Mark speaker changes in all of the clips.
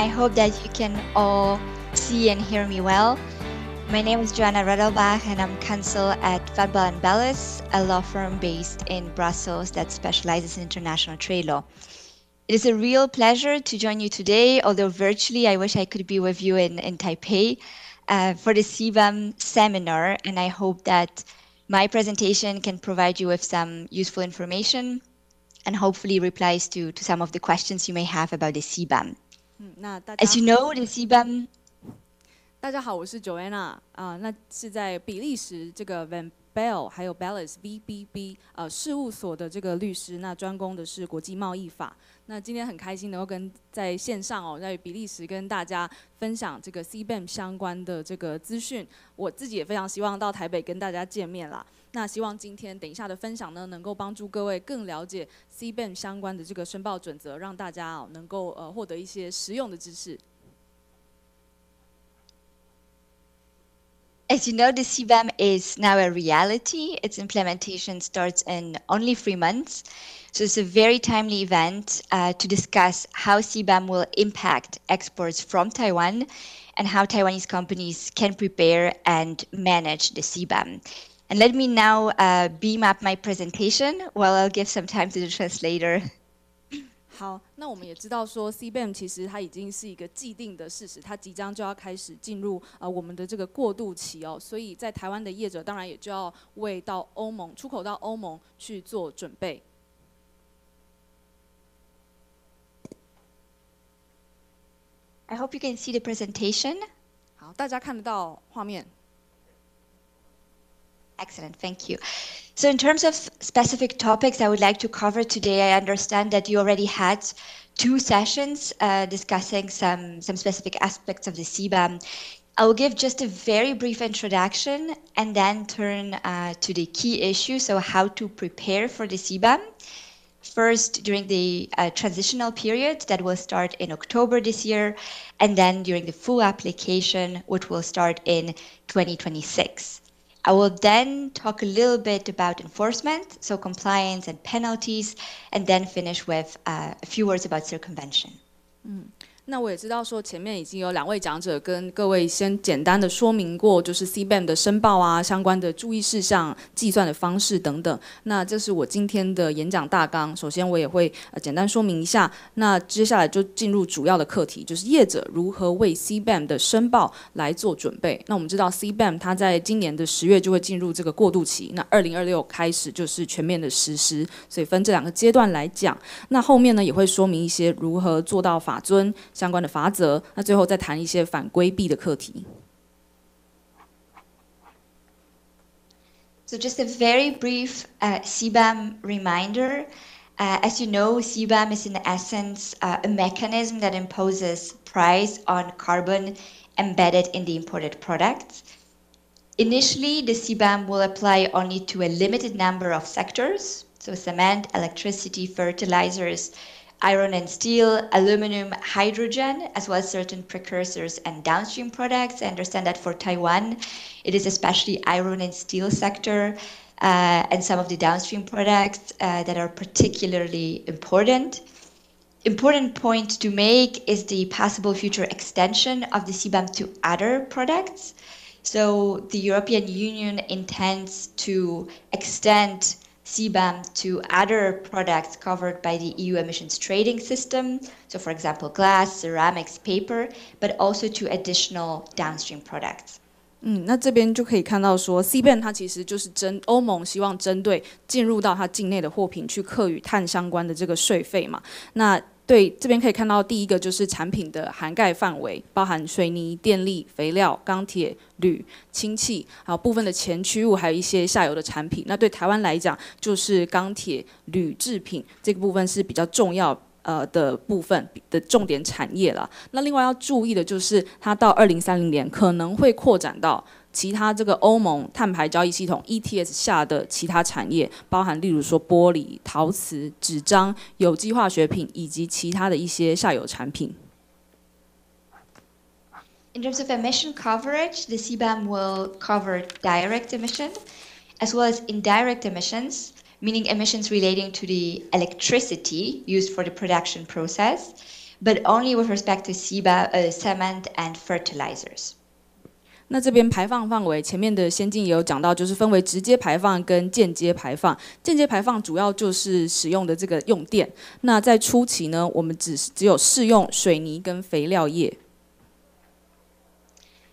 Speaker 1: hope that you can all see and hear me well. My name is Joanna Redelbach, and I'm counsel at Bael Bellis, a law firm based in Brussels that specializes in international trade law. It is a real pleasure to join you today, although virtually. I wish I could be with you in Taipei for the CBAM seminar, and I hope that my presentation can provide you with some useful information and hopefully replies to some of the questions you may have about the CBAM. As you know, the CBAM
Speaker 2: 大家好，我是 Joanna 那是在比利时这个 Bael 还有 Bellis VBB 事务所的这个律师，那专攻的是国际贸易法。那今天很开心能够跟在线上在比利时跟大家分享这个 CBAM 相关的这个资讯。我自己也非常希望到台北跟大家见面啦。那希望今天等一下的分享呢，能够帮助各位更了解 CBAM 相关的这个申报准则，让大家能够获得一些实用的知识。
Speaker 1: As you know, the CBAM is now a reality. Its implementation starts in only 3 months. So it's a very timely event to discuss how CBAM will impact exports from Taiwan and how Taiwanese companies can prepare and manage the CBAM. And let me now beam up my presentation while I'll give some time to the translator.
Speaker 2: 好，那我们也知道说 CBAM 其实它已经是一个既定的事实，它即将就要开始进入我们的这个过渡期所以在台湾的业者当然也就要为到欧盟出口到欧盟去做准备。
Speaker 1: I hope you can see the presentation.
Speaker 2: 好，大家看得到画面。
Speaker 1: Excellent, thank you. So in terms of specific topics I would like to cover today, I understand that you already had 2 sessions discussing some specific aspects of the CBAM. I will give just a very brief introduction and then turn to the key issue, so how to prepare for the CBAM. First, during the transitional period that will start in October this year, and then during the full application, which will start in 2026. I will then talk a little bit about enforcement, so compliance and penalties, and then finish with a few words about circumvention.
Speaker 2: 那我也知道说前面已经有2位讲者跟各位先简单的说明过，就是 CBAM 的申报相关的注意事项、计算的方式等等。那这是我今天的演讲大纲。首先我也会简单说明一下。那接下来就进入主要的课题，就是业者如何为 CBAM 的申报来做准备。那我们知道 CBAM 它在今年的10月就会进入这个过渡期，那2026开始就是全面的实施，所以分这2个阶段来讲。那后面呢也会说明一些如何做到法遵相关的法则，那最后再谈一些反规避的课题。
Speaker 1: So just a very brief CBAM reminder. As you know, CBAM is in essence a mechanism that imposes price on carbon embedded in the imported products. Initially, the CBAM will apply only to a limited number of sectors, so cement, electricity, fertilizers, iron and steel, aluminum, hydrogen, as well as certain precursors and downstream products. I understand that for Taiwan, it is especially iron and steel sector and some of the downstream products that are particularly important. Important point to make is the possible future extension of the CBAM to other products. So the European Union intends to extend CBAM to other products covered by the EU emissions trading system, so for example glass, ceramics, paper, but also to additional downstream products.
Speaker 2: 那这边就可以看到说 CBAM 它其实就是欧盟希望针对进入到它境内的货品去课予碳相关的这个税费嘛。那对这边可以看到第一个就是产品的涵盖范围，包含水泥、电力、肥料、钢铁、铝、氢气，还有部分的前驱物，还有一些下游的产品。那对台湾来讲，就是钢铁、铝制品这个部分是比较重要的部分的重点产业了。那另外要注意的就是，它到2030年可能会扩展到其他这个欧盟碳排交易系统 ETS 下的其他产业，包含例如说玻璃、陶瓷、纸张、有机化学品以及其他的一些下游产品。
Speaker 1: In terms of emission coverage, the CBAM will cover direct emission as well as indirect emissions, meaning emissions relating to the electricity used for the production process, but only with respect to cement and fertilizers.
Speaker 2: 那这边排放范围，前面的先进也有讲到，就是分为直接排放跟间接排放。间接排放主要就是使用的这个用电。那在初期呢，我们只有适用水泥跟肥料业。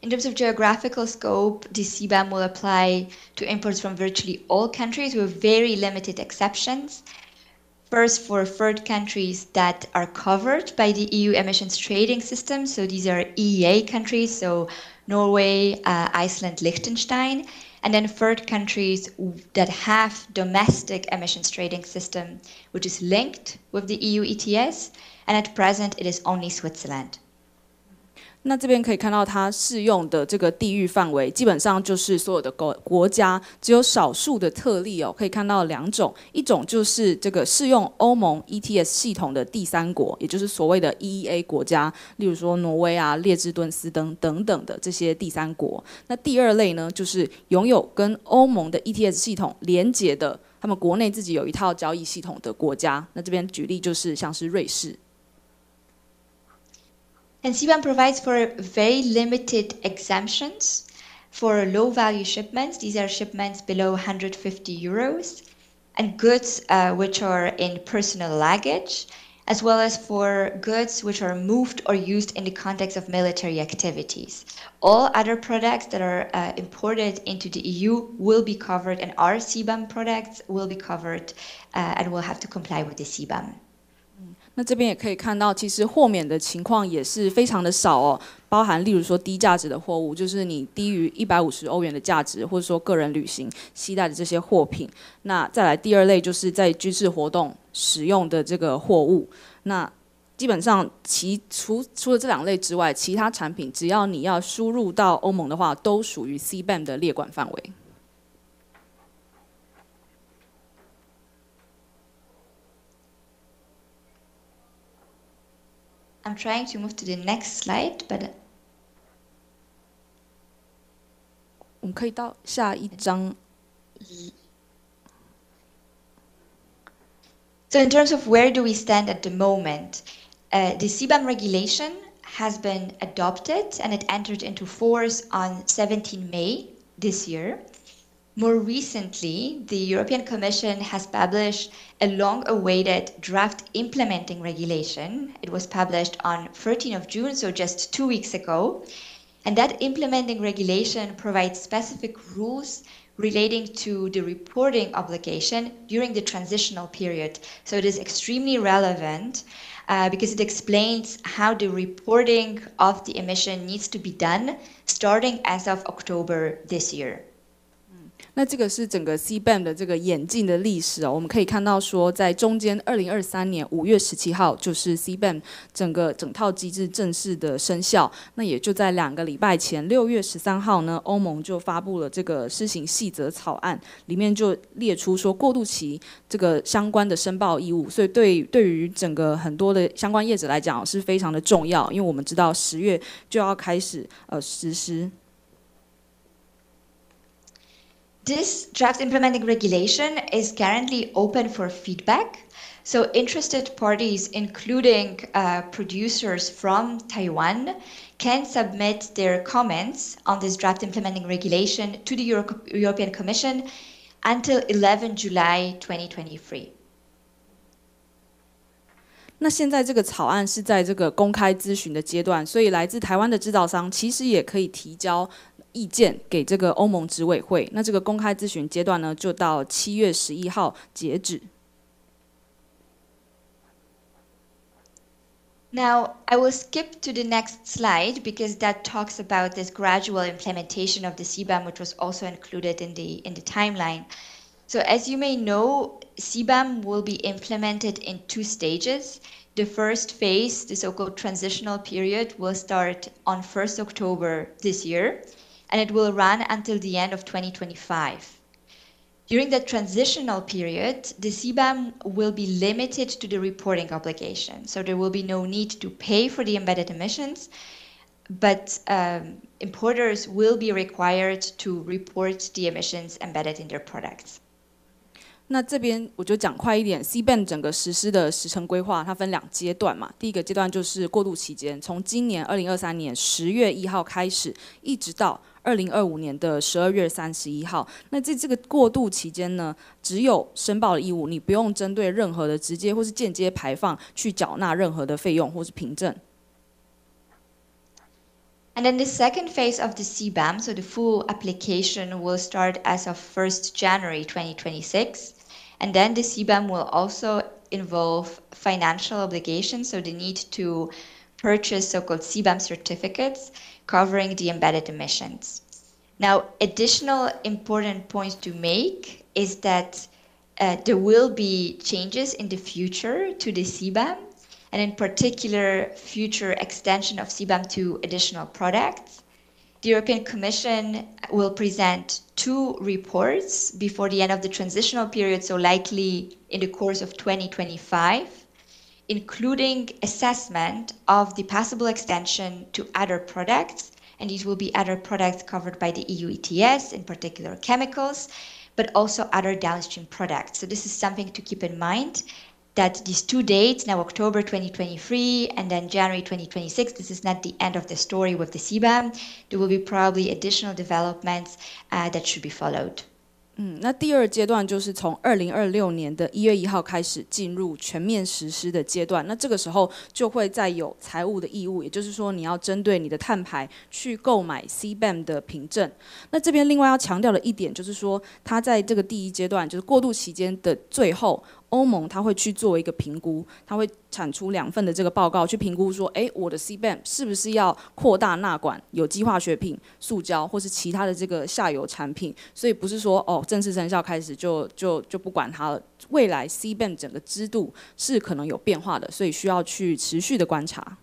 Speaker 1: In terms of geographical scope, the CBAM will apply to imports from virtually all countries with very limited exceptions. First, for third countries that are covered by the EU emissions trading system. So these are EEA countries, so Norway, Iceland, Liechtenstein. And then third countries that have domestic emissions trading system, which is linked with the EU ETS. And at present, it is only Switzerland.
Speaker 2: 那这边可以看到，它适用的这个地域范围，基本上就是所有的国家，只有少数的特例哦，可以看到两种，一种就是这个适用欧盟 ETS 系统的第三国，也就是所谓的 EEA 国家，例如说挪威啊、列支敦斯等等的这些第三国。那第二类呢，就是拥有跟欧盟的 ETS 系统连结的，他们国内自己有一套交易系统的国家。那这边举例就是像是瑞士。
Speaker 1: And CBAM provides for very limited exemptions for low-value shipments. These are shipments below 150 euros, and goods which are in personal luggage, as well as for goods which are moved or used in the context of military activities. All other products that are imported into the EU will be covered, and our CBAM products will be covered and will have to comply with the CBAM.
Speaker 2: 那这边也可以看到，其实豁免的情况也是非常的少哦，包含例如说低价值的货物，就是你低于150欧元的价值，或者说个人旅行携带的这些货品。那再来第二类就是在军事活动使用的这个货物。那基本上除了这两类之外，其他产品只要你要输入到欧盟的话，都属于 CBAM 的列管范围。
Speaker 1: I'm trying to move to the next slide, but
Speaker 2: 我们可以到下一章。
Speaker 1: So in terms of where do we stand at the moment, the CBAM regulation has been adopted and it entered into force on 17 May this year. More recently, the European Commission has published a long-awaited draft implementing regulation. It was published on 13th of June, so just 2 weeks ago. And that implementing regulation provides specific rules relating to the reporting obligation during the transitional period. So it is extremely relevant because it explains how the reporting of the emission needs to be done starting as of October this year.
Speaker 2: 那这个是整个 CBAM 的这个演进的历史哦，我们可以看到说，在中间2023年5月17号，就是 CBAM 整套机制正式的生效。那也就在2个礼拜前，6月13号呢，欧盟就发布了这个施行细则草案，里面就列出说过渡期这个相关的申报义务，所以对于整个很多的相关业者来讲是非常的重要，因为我们知道10月就要开始实施。
Speaker 1: This draft implementing regulation is currently open for feedback. So interested parties, including producers from Taiwan, can submit their comments on this draft implementing regulation to the European Commission until 11 July 2023.
Speaker 2: 那现在这个草案是在这个公开咨询的阶段，所以来自台湾的制造商其实也可以提交意见给这个欧盟执委会。那这个公开咨询阶段呢，就到7月11号截止。
Speaker 1: Now, I will skip to the next slide because that talks about this gradual implementation of the CBAM, which was also included in the timeline. So as you may know, CBAM will be implemented in 2 stages. The first phase, the so-called transitional period, will start on 1st October this year, and it will run until the end of 2025. During the transitional period, the CBAM will be limited to the reporting obligation. So there will be no need to pay for the embedded emissions, but importers will be required to report the emissions embedded in their products.
Speaker 2: 那这边我就讲快一点 ，CBAM 整个实施的时程规划，它分2阶段嘛。第一个阶段就是过渡期间，从今年2023年10月1号开始，一直到2025年的12月31号。那在这个过渡期间呢，只有申报的义务，你不用针对任何的直接或是间接排放去缴纳任何的费用或是凭证。
Speaker 1: And then the second phase of the CBAM, so the full application, will start as of 1st January 2026. And then the CBAM will also involve financial obligations, so the need to purchase so-called CBAM certificates covering the embedded emissions. Now, additional important points to make is that there will be changes in the future to the CBAM, and in particular, future extension of CBAM to additional products. The European Commission will present 2 reports before the end of the transitional period, so likely in the course of 2025, including assessment of the possible extension to other products, and these will be other products covered by the EU ETS, in particular chemicals, but also other downstream products. So this is something to keep in mind, that these 2 dates, now October 2023 and then January 2026, this is not the end of the story with the CBAM. There will be probably additional developments that should be followed.
Speaker 2: 那第2阶段就是从2026年的1月1号开始进入全面实施的阶段。那这个时候就会再有财务的义务，也就是说你要针对你的碳排去购买 CBAM 的凭证。那这边另外要强调的一点就是说，它在这个第1阶段，就是过渡期间的最后，欧盟它会去做一个评估，它会产出2份的这个报告，去评估说，我的 CBAM 是不是要扩大纳管有机化学品、塑胶或是其他的这个下游产品。所以不是说正式生效开始就不管它了。未来 CBAM 整个制度是可能有变化的，所以需要去持续的观察。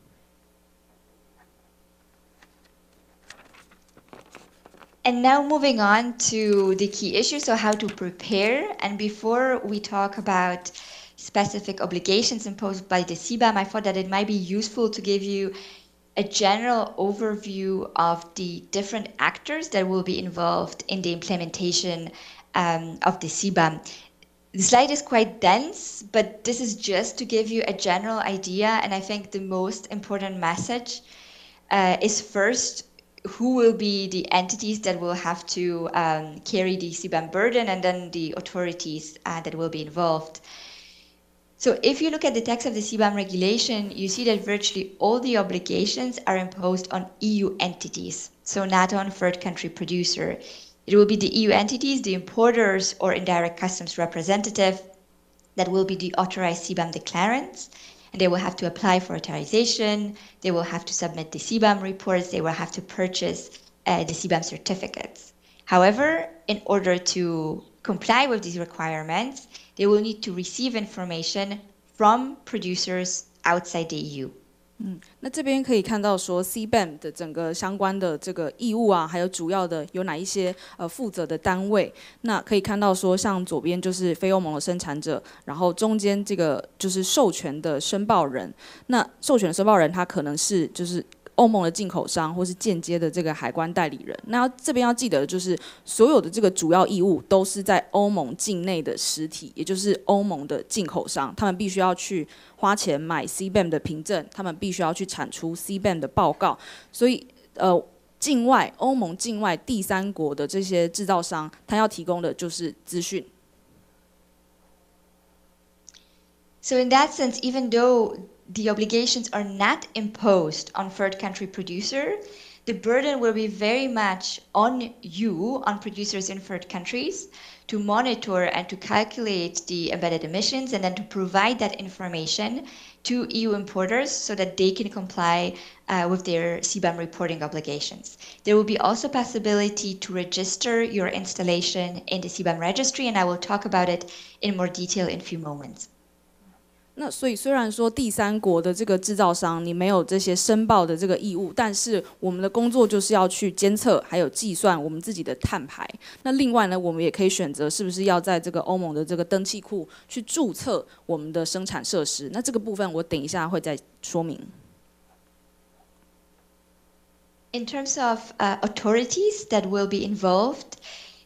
Speaker 1: And now moving on to the key issue, so how to prepare. And before we talk about specific obligations imposed by the CBAM, I thought that it might be useful to give you a general overview of the different actors that will be involved in the implementation of the CBAM. The slide is quite dense, but this is just to give you a general idea. And I think the most important message is first, who will be the entities that will have to carry the CBAM burden, and then the authorities that will be involved. So if you look at the text of the CBAM regulation, you see that virtually all the obligations are imposed on EU entities, so not on third country producer. It will be the EU entities, the importers or indirect customs representative, that will be the authorized CBAM declarants. And they will have to apply for authorization, they will have to submit the CBAM reports, they will have to purchase the CBAM certificates. However, in order to comply with these requirements, they will need to receive information from producers outside the EU.
Speaker 2: 那这边可以看到说 CBAM 的整个相关的这个义务啊，还有主要的有哪一些负责的单位。那可以看到说，像左边就是非欧盟的生产者，然后中间这个就是授权的申报人。那授权申报人他可能是就是欧盟的进口商或是间接的这个海关代理人。那这边要记得的就是所有的这个主要义务都是在欧盟境内的实体，也就是欧盟的进口商，他们必须要去花钱买 CBAM 的凭证，他们必须要去产出 CBAM 的报告。所以境外欧盟境外第三国的这些制造商，他要提供的就是资讯。
Speaker 1: So in that sense, even though the obligations are not imposed on third country producer, the burden will be very much on you, on producers in third countries, to monitor and to calculate the embedded emissions and then to provide that information to EU importers so that they can comply with their CBAM reporting obligations. There will be also possibility to register your installation in the CBAM registry, and I will talk about it in more detail in a few moments.
Speaker 2: 那所以虽然说第三国的这个制造商你没有这些申报的这个义务，但是我们的工作就是要去监测还有计算我们自己的碳排。那另外呢，我们也可以选择是不是要在这个欧盟的这个登记库去注册我们的生产设施。那这个部分我等一下会再说明。
Speaker 1: In terms of authorities that will be involved,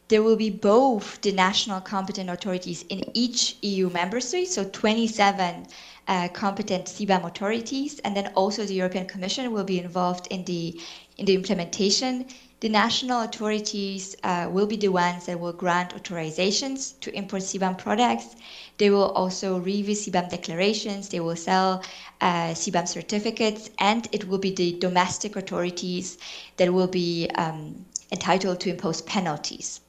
Speaker 1: there will be both the national competent authorities in each EU member state, so 27 competent CBAM authorities, and then also the European Commission will be involved in the implementation. The national authorities will be the ones that will grant authorizations to import CBAM products. They will also review CBAM declarations, they will sell CBAM certificates, and it will be the domestic authorities that will be entitled to impose penalties.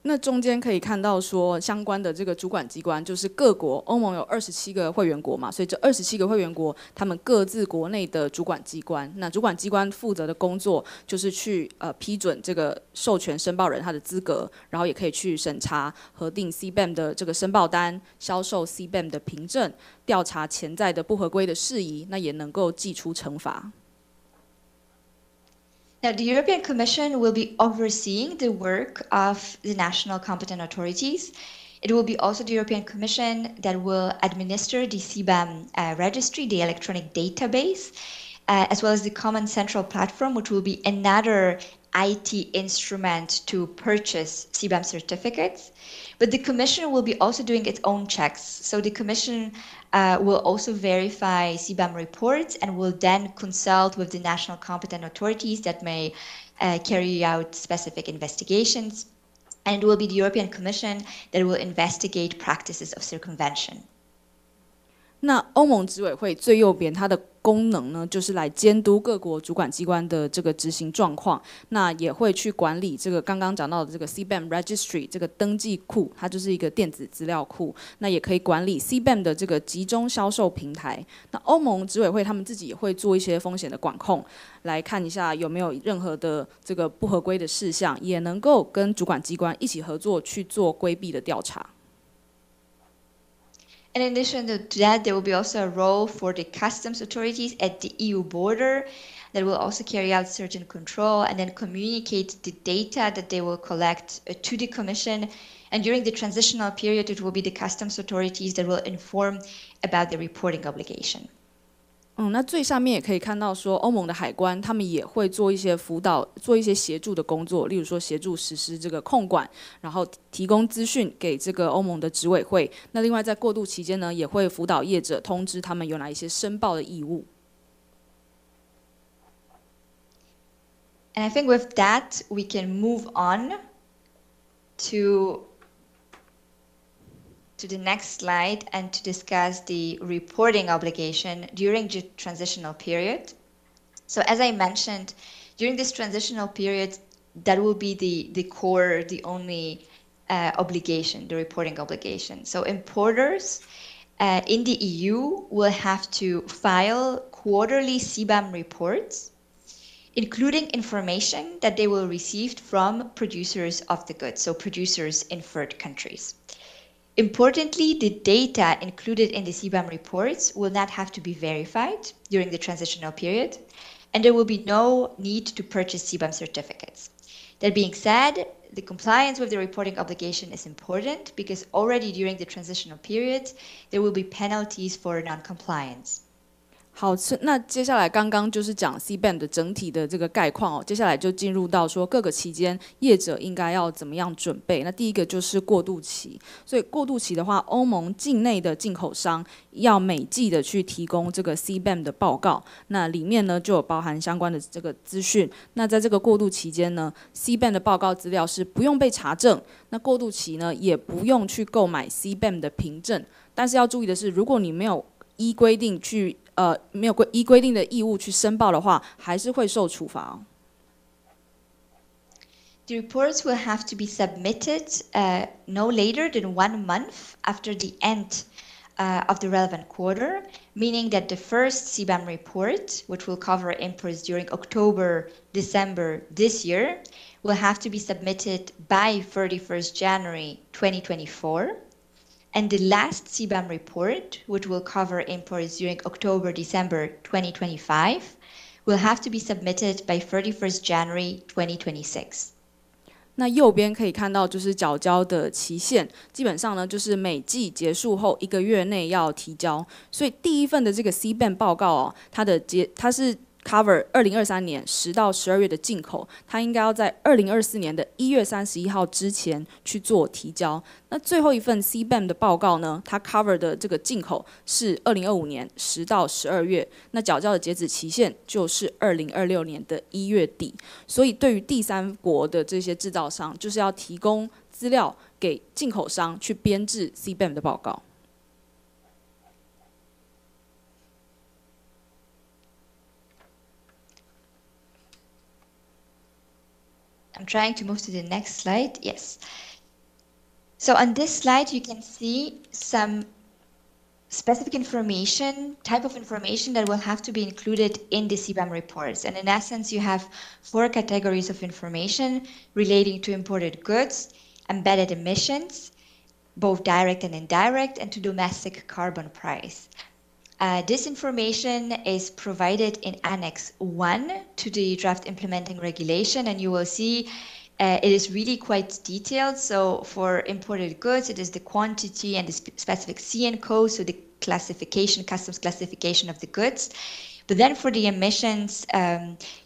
Speaker 2: 那中间可以看到说，相关的这个主管机关就是各国，欧盟有27个会员国嘛，所以这27个会员国，他们各自国内的主管机关，那主管机关负责的工作就是去批准这个授权申报人他的资格，然后也可以去审查核定 CBAM 的这个申报单，销售 CBAM 的凭证，调查潜在的不合规的事宜，那也能够祭出惩罚。
Speaker 1: Now, the European Commission will be overseeing the work of the national competent authorities. It will be also the European Commission that will administer the CBAM registry, the electronic database, as well as the common central platform, which will be another IT instrument to purchase CBAM certificates. But the Commission will be also doing its own checks. So the Commission will also verify CBAM reports and will then consult with the national competent authorities that may carry out specific investigations. And it will be the European Commission that will investigate practices of circumvention.
Speaker 2: 那欧盟执委会最右边，它的功能呢，就是来监督各国主管机关的这个执行状况，那也会去管理这个刚刚讲到的这个 CBAM Registry 这个登记库，它就是一个电子资料库，那也可以管理 CBAM 的这个集中销售平台。那欧盟执委会他们自己也会做一些风险的管控，来看一下有没有任何的这个不合规的事项，也能够跟主管机关一起合作去做规避的调查。
Speaker 1: In addition to that, there will be also a role for the customs authorities at the EU border that will also carry out certain control and then communicate the data that they will collect to the Commission. And during the transitional period, it will be the customs authorities that will inform about the reporting obligation.
Speaker 2: 那最上面也可以看到说，欧盟的海关他们也会做一些辅导、做一些协助的工作，例如说协助实施这个控管，然后提供资讯给这个欧盟的执委会。那另外在过渡期间呢，也会辅导业者通知他们有哪一些申报的义务。
Speaker 1: And I think with that, we can move on to the next slide and to discuss the reporting obligation during the transitional period. So as I mentioned, during this transitional period, that will be the core, the only obligation, the reporting obligation. So importers in the EU will have to file quarterly CBAM reports, including information that they will receive from producers of the goods, so producers in third countries. Importantly, the data included in the CBAM reports will not have to be verified during the transitional period, and there will be no need to purchase CBAM certificates. That being said, the compliance with the reporting obligation is important because already during the transitional period, there will be penalties for non-compliance.
Speaker 2: 好，那接下来刚刚就是讲 CBAM 的整体的这个概况哦，接下来就进入到说各个期间业者应该要怎么样准备。那第一个就是过渡期，所以过渡期的话，欧盟境内的进口商要每季的去提供这个 CBAM 的报告，那里面呢就有包含相关的这个资讯。那在这个过渡期间呢 ，CBAM 的报告资料是不用被查证，那过渡期呢也不用去购买 CBAM 的凭证。但是要注意的是，如果你没有依规定去没有依规定的义务去申报的话，还是会受处罚哦。
Speaker 1: The reports will have to be submitted no later than 1 month after the end of the relevant quarter, meaning that the first CBAM report, which will cover imports during October, December this year, will have to be submitted by 31st January 2024. And the last CBAM report, which will cover imports during October, December 2025, will have to be submitted by 31st January 2026.
Speaker 2: 那右边可以看到就是缴交的期限，基本上呢就是每季结束后1个月内要提交。所以第一份的这个 CBAM 报告哦，它是 cover 2023年10到12月的进口，它应该要在2024年的1月31号之前去做提交。那最后一份 CBAM 的报告呢，它 cover 的这个进口是2025年10到12月，那缴交的截止期限就是2026年的1月底。所以对于第三国的这些制造商，就是要提供资料给进口商去编制 CBAM 的报告。
Speaker 1: I'm trying to move to the next slide. Yes. So on this slide, you can see some specific information, type of information that will have to be included in the CBAM reports. And in essence, you have 4 categories of information relating to imported goods, embedded emissions, both direct and indirect, and to domestic carbon price. This information is provided in Annex 1 to the draft implementing regulation, and you will see it is really quite detailed. So for imported goods, it is the quantity and the specific CN code, so the classification, customs classification of the goods. But then for the emissions,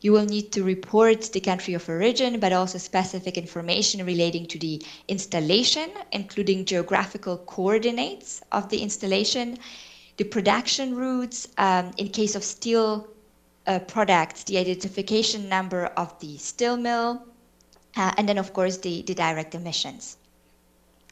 Speaker 1: you will need to report the country of origin, but also specific information relating to the installation, including geographical coordinates of the installation, the production routes, in case of steel products, the identification number of the steel mill, and then of course the direct emissions.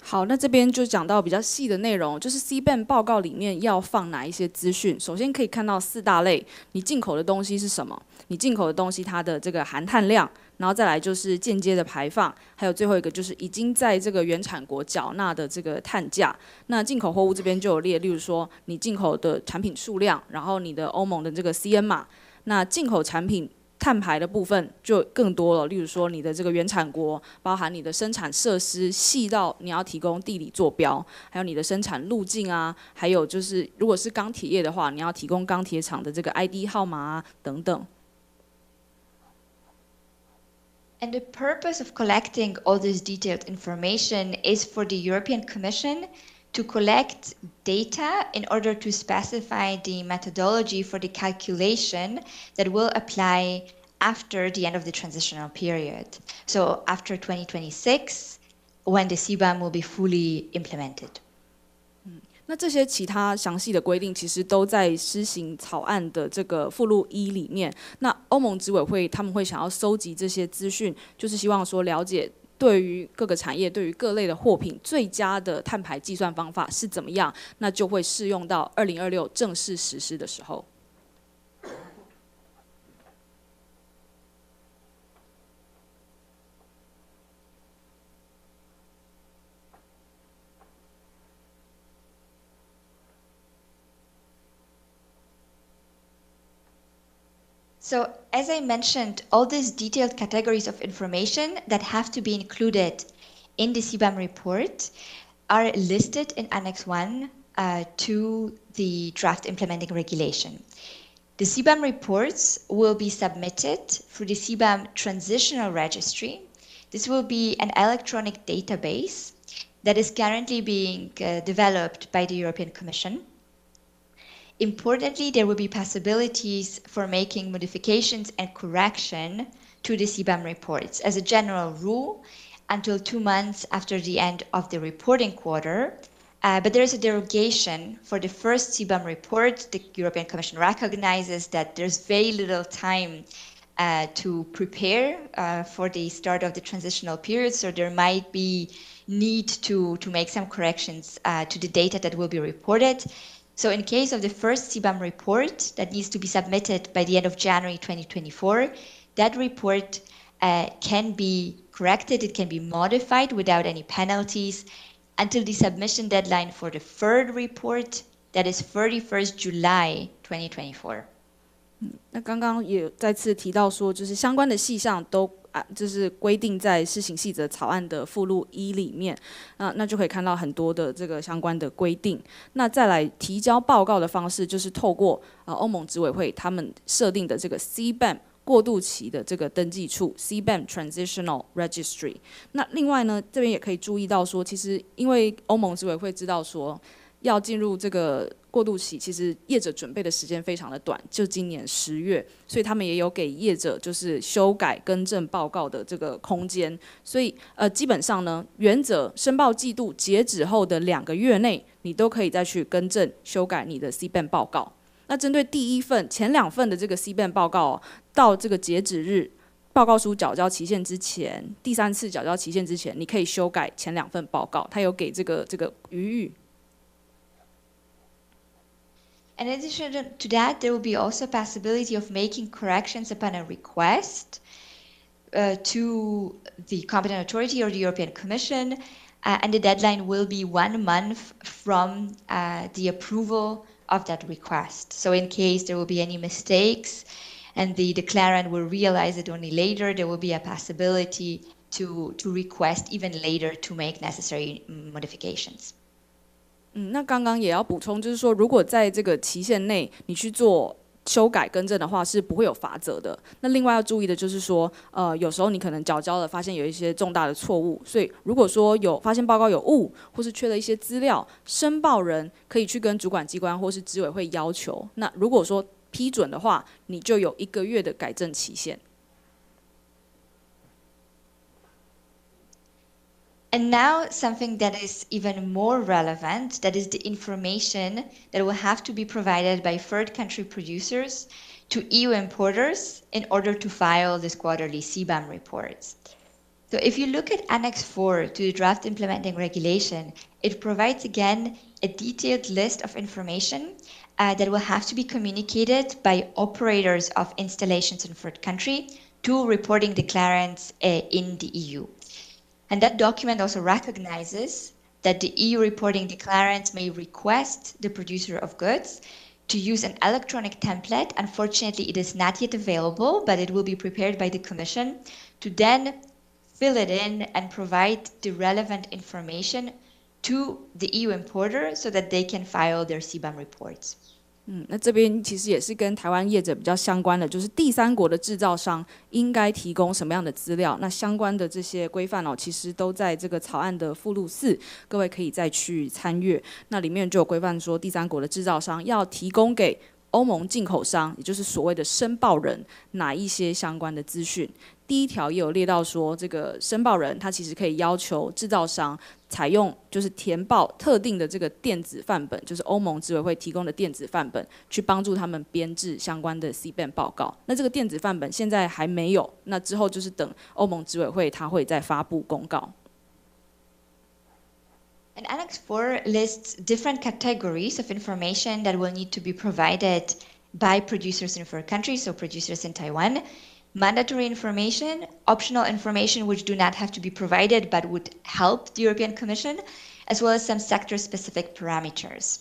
Speaker 2: 好，那这边就讲到比较细的内容，就是 CBAM 报告里面要放哪一些资讯。首先可以看到4大类，你进口的东西是什么？你进口的东西它的这个含碳量，然后再来就是间接的排放，还有最后一个就是已经在这个原产国缴纳的这个碳价。那进口货物这边就有列，例如说你进口的产品数量，然后你的欧盟的这个 CN 码，那进口产品碳排的部分就更多了，例如说你的这个原产国，包含你的生产设施，细到你要提供地理坐标，还有你的生产路径啊，还有就是如果是钢铁业的话，你要提供钢铁厂的这个 ID 号码啊等等。
Speaker 1: And the purpose of collecting all this detailed information is for the European Commission to collect data in order to specify the methodology for the calculation that will apply after the end of the transitional period. So after 2026, when the CBAM will be fully implemented.
Speaker 2: 那这些其他详细的规定，其实都在施行草案的这个附录1里面。那欧盟执委会他们会想要收集这些资讯，就是希望说了解对于各个产业、对于各类的货品最佳的碳排计算方法是怎么样，那就会适用到2026正式实施的时候。
Speaker 1: So as I mentioned, all these detailed categories of information that have to be included in the CBAM report are listed in Annex 1 to the draft implementing regulation. The CBAM reports will be submitted through the CBAM transitional registry. This will be an electronic database that is currently being developed by the European Commission. Importantly, there will be possibilities for making modifications and correction to the CBAM reports. As a general rule, until 2 months after the end of the reporting quarter, but there is a derogation for the first CBAM report. The European Commission recognizes that there's very little time to prepare for the start of the transitional period, so there might be need to make some corrections to the data that will be reported. So in case of the first CBAM report that needs to be submitted by the end of January 2024, that report can be corrected, it can be modified without any penalties until the submission deadline for the third report, that is 31st July 2024.
Speaker 2: 那刚刚也再次提到说，就是相关的细项都就是规定在施行细则草案的附录1里面，那就可以看到很多的这个相关的规定。那再来提交报告的方式，就是透过欧盟执委会他们设定的这个 CBAM 过渡期的这个登记处 CBAM Transitional Registry。那另外呢，这边也可以注意到说，其实因为欧盟执委会知道说，要进入这个过渡期其实业者准备的时间非常的短，就今年10月，所以他们也有给业者就是修改更正报告的这个空间。所以基本上呢，原则申报季度截止后的2个月内，你都可以再去更正修改你的 CBAM 报告。那针对第一份、前2份的这个 CBAM 报告，到这个截止日，报告书缴交期限之前，第3次缴交期限之前，你可以修改前2份报告，它有给这个余裕。
Speaker 1: In addition to that, there will be also a possibility of making corrections upon a request to the competent authority or the European Commission, and the deadline will be 1 month from the approval of that request. So in case there will be any mistakes and the declarant will realize it only later, there will be a possibility to request even later to make necessary modifications.
Speaker 2: 那刚刚也要补充，就是说，如果在这个期限内你去做修改更正的话，是不会有罚则的。那另外要注意的就是说，有时候你可能缴交了，发现有一些重大的错误，所以如果说有发现报告有误，或是缺了一些资料，申报人可以去跟主管机关或是执委会要求。那如果说批准的话，你就有1个月的改正期限。
Speaker 1: And now something that is even more relevant, that is the information that will have to be provided by third country producers to EU importers in order to file this quarterly CBAM reports. So if you look at Annex 4 to the draft implementing regulation, it provides again a detailed list of information that will have to be communicated by operators of installations in third country to reporting declarants in the EU. And that document also recognizes that the EU reporting declarants may request the producer of goods to use an electronic template. Unfortunately, it is not yet available, but it will be prepared by the Commission to then fill it in and provide the relevant information to the EU importer so that they can file their CBAM reports.
Speaker 2: 那这边其实也是跟台湾业者比较相关的，就是第3国的制造商应该提供什么样的资料。那相关的这些规范其实都在这个草案的附录4，各位可以再去参阅。那里面就有规范说，第3国的制造商要提供给欧盟进口商，也就是所谓的申报人，哪一些相关的资讯。第1条也有列到说，这个申报人他其实可以要求制造商采用就是填报特定的这个电子范本，就是欧盟执委会提供的电子范本，去帮助他们编制相关的 CBAM 报告。那这个电子范本现在还没有，那之后就是等欧盟执委会他会再发布公告。
Speaker 1: And Annex 4 lists different categories of information that will need to be provided by producers in third countries, so producers in Taiwan. Mandatory information, optional information which do not have to be provided but would help the European Commission, as well as some sector-specific parameters.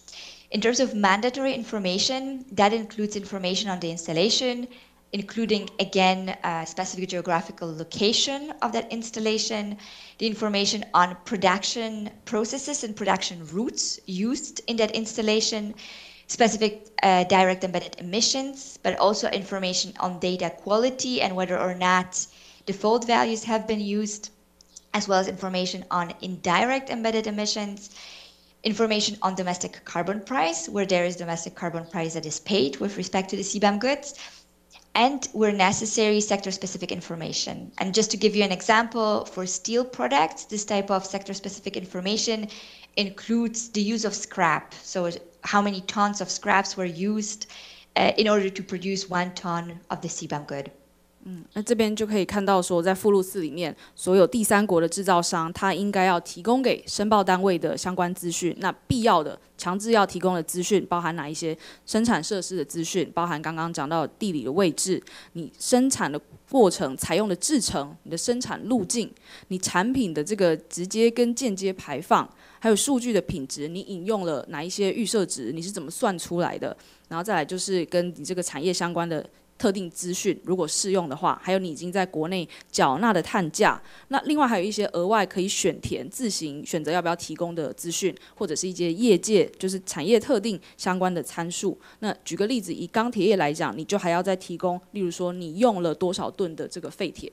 Speaker 1: In terms of mandatory information, that includes information on the installation, including, again, specific geographical location of that installation, the information on production processes and production routes used in that installation, specific direct embedded emissions, but also information on data quality and whether or not default values have been used, as well as information on indirect embedded emissions, information on domestic carbon price, where there is domestic carbon price that is paid with respect to the CBAM goods, and where necessary, sector-specific information. And just to give you an example, for steel products, this type of sector-specific information includes the use of scrap. So how many tons of scraps were used in order to produce 1 ton of the CBAM good.
Speaker 2: 那这边就可以看到说，在附录4里面，所有第3国的制造商，他应该要提供给申报单位的相关资讯。那必要的、强制要提供的资讯，包含哪一些？生产设施的资讯，包含刚刚讲到的地理的位置，你生产的过程采用的制程，你的生产路径，你产品的这个直接跟间接排放，还有数据的品质，你引用了哪一些预设值，你是怎么算出来的？然后再来就是跟你这个产业相关的特定资讯，如果适用的话，还有你已经在国内缴纳的碳价。那另外还有一些额外可以选填自行选择要不要提供的资讯，或者是一些业界就是产业特定相关的参数。那举个例子，以钢铁业来讲，你就还要再提供，例如说你用了多少吨的这个废铁。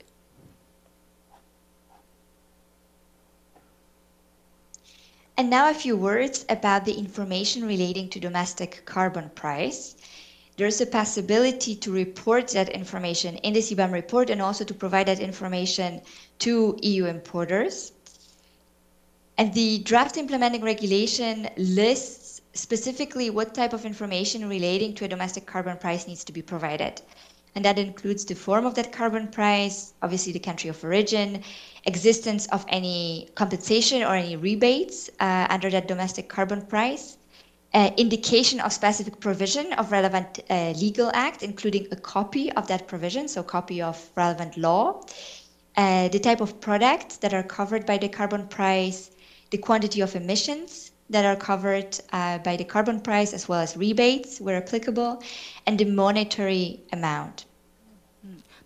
Speaker 1: And now a few words about the information relating to domestic carbon price. There's a possibility to report that information in the CBAM report and also to provide that information to EU importers. And the draft implementing regulation lists specifically what type of information relating to a domestic carbon price needs to be provided. And that includes the form of that carbon price, obviously the country of origin, existence of any compensation or any rebates under that domestic carbon price, indication of specific provision of relevant legal act, including a copy of that provision, so copy of relevant law, the type of products that are covered by the carbon price, the quantity of emissions that are covered by the carbon price, as well as rebates where applicable, and the monetary amount.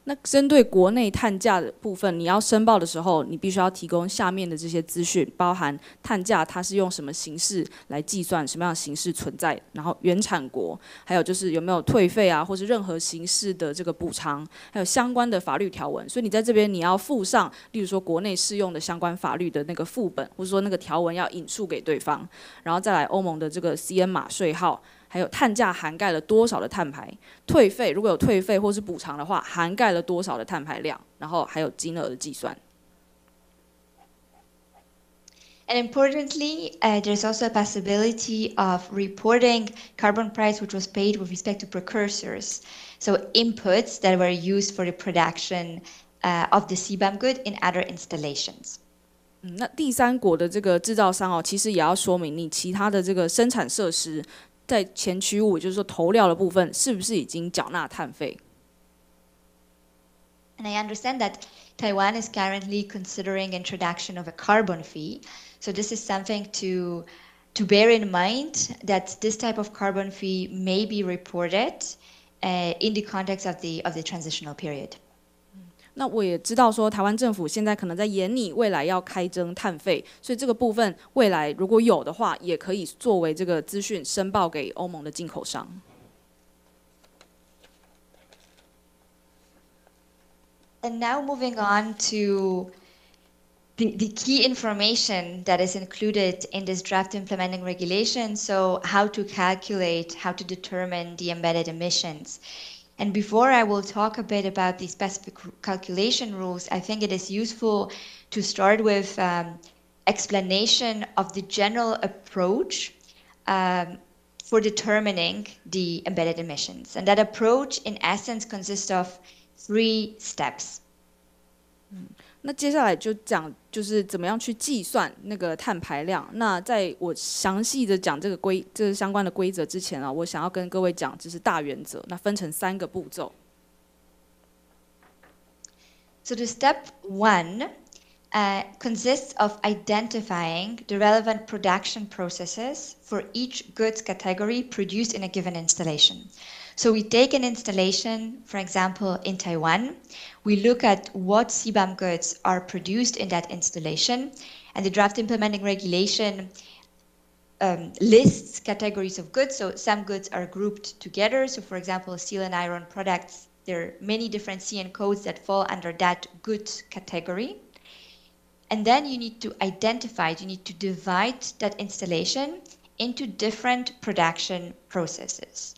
Speaker 2: 那针对国内碳价的部分，你要申报的时候，你必须要提供下面的这些资讯，包含碳价它是用什么形式来计算，什么样的形式存在，然后原产国，还有就是有没有退费啊，或是任何形式的这个补偿，还有相关的法律条文。所以你在这边你要附上，例如说国内适用的相关法律的那个副本，或者说那个条文要引述给对方，然后再来欧盟的这个 CN 码税号。还有碳价涵盖了多少的碳排，退费如果有退费或是补偿的话，涵盖了多少的碳排量，然后还有金额的计算。
Speaker 1: And importantly, there's also a possibility of reporting carbon price which was paid with respect to precursors, so inputs that were used for the production of the CBAM good in other installations.
Speaker 2: 那第三国的这个制造商哦，其實也要說明你其他的這個生產設施在前驱物，就是說投料的部分，是不是已經繳納碳費？
Speaker 1: And I understand that Taiwan is currently considering introduction of a carbon fee. So this is something to bear in mind, that this type of carbon fee may be reported in the context of the transitional period.
Speaker 2: 那我也知道说，台湾政府现在可能在研拟未来要开征碳费，所以这个部分未来如果有的话，也可以作为这个资讯申报给欧盟的进口商。
Speaker 1: And now moving on to the key information that is included in this draft implementing regulation. So how to calculate, how to determine the embedded emissions. And before I will talk a bit about the specific calculation rules, I think it is useful to start with explanation of the general approach for determining the embedded emissions. And that approach, in essence, consists of 3 steps.
Speaker 2: 那接下来就讲就是怎么样去计算那个碳排量。那在我详细的讲这个相关的规则之前啊，我想要跟各位讲就是大原则，那分成3个步骤。
Speaker 1: So the step 1 consists of identifying the relevant production processes for each goods category produced in a given installation. So we take an installation, for example, in Taiwan. We look at what CBAM goods are produced in that installation, and the draft implementing regulation lists categories of goods. So some goods are grouped together. So for example, steel and iron products, there are many different CN codes that fall under that goods category. And then you need to identify, you need to divide that installation into different production processes.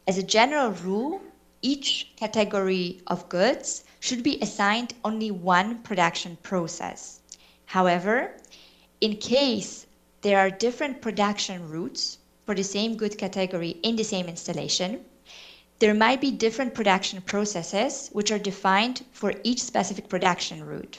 Speaker 1: As a general rule, each category of goods should be assigned only one production process. However, in case there are different production routes for the same good category in the same installation, there might be different production processes which are defined for each specific production route.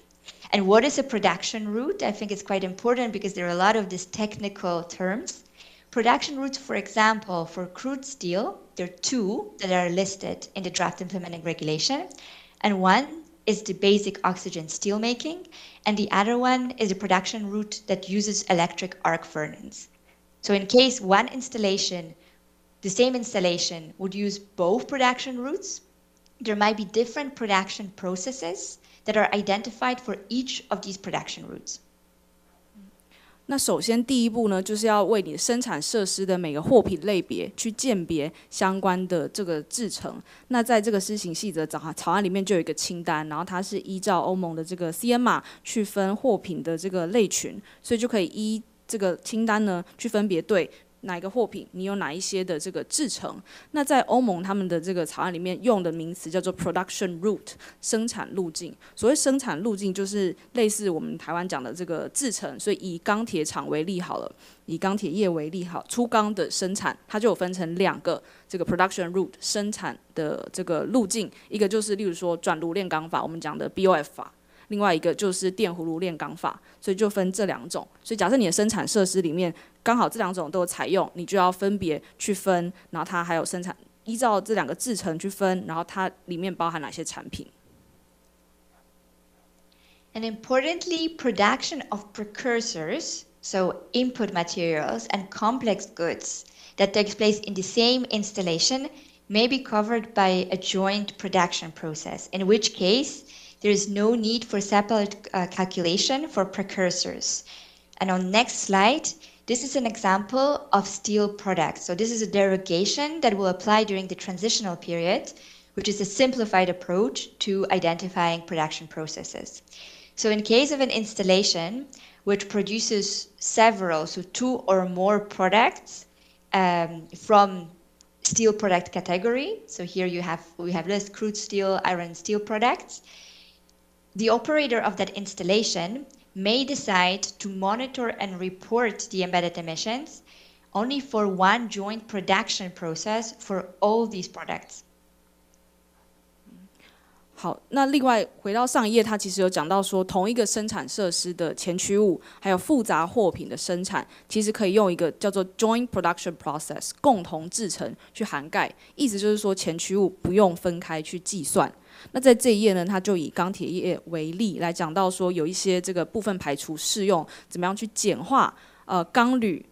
Speaker 1: And what is a production route? I think it's quite important because there are a lot of these technical terms. Production routes, for example, for crude steel, there are 2 that are listed in the draft implementing regulation. And one is the basic oxygen steel making, and the other one is a production route that uses electric arc furnace. So in case one installation, the same installation, would use both production routes, there might be different production processes that are identified for each of these production routes.
Speaker 2: 那首先第一步呢，就是要为你生产设施的每个货品类别去鉴别相关的这个制程。那在这个施行细则草案里面就有一个清单，然后它是依照欧盟的这个 CN 码去分货品的这个类群，所以就可以依这个清单呢，去分别对哪一个货品你有哪一些的这个制成。那在欧盟他们的这个草案里面用的名词叫做 production route 生产路径。所谓生产路径就是类似我们台湾讲的这个制成，所以以钢铁厂为例好了，以钢铁业为例好，粗钢的生产它就有分成2个这个 production route 生产的这个路径，一个就是例如说转炉炼钢法，我们讲的 BOF 法。另外一个就是电葫芦炼钢法，所以就分这2种。所以假设你的生产设施里面刚好这2种都有采用，你就要分别去分，然后它还有生产依照这2个制程去分，然后它里面包含哪些产品。
Speaker 1: And importantly, production of precursors, so input materials and complex goods that takes place in the same installation may be covered by a joint production process, in which case there is no need for separate calculation for precursors. And on next slide, this is an example of steel products. So this is a derogation that will apply during the transitional period, which is a simplified approach to identifying production processes. So in case of an installation which produces several, so 2 or more products from steel product category. So here we have list crude steel, iron steel products. The operator of that installation may decide to monitor and report the embedded emissions only for one joint production process for all these products.
Speaker 2: 好，那另外回到上一页，它其实有讲到说，同一个生产设施的前驱物还有复杂货品的生产，其实可以用一个叫做 joint production process 共同制成去涵盖，意思就是说前驱物不用分开去计算。那在这一页呢，它就以钢铁业为例来讲到说，有一些这个部分排除适用，怎么样去简化钢铝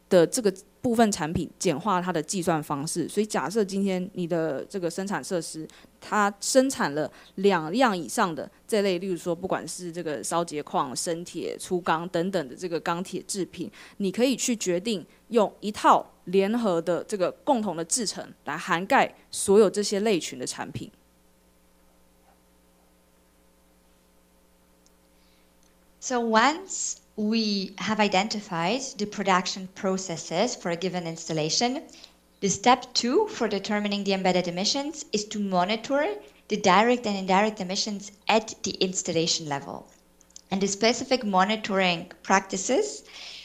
Speaker 2: 的这个部分产品，简化它的计算方式。所以假设今天你的这个生产设施，它生产了2样以上的这类，例如说不管是这个烧结矿、生铁、粗钢等等的这个钢铁制品，你可以去决定用一套联合的这个共同的制程来涵盖所有这些类群的产品。
Speaker 1: So once we have identified the production processes for a given installation, the step 2 for determining the embedded emissions is to monitor the direct and indirect emissions at the installation level. And the specific monitoring practices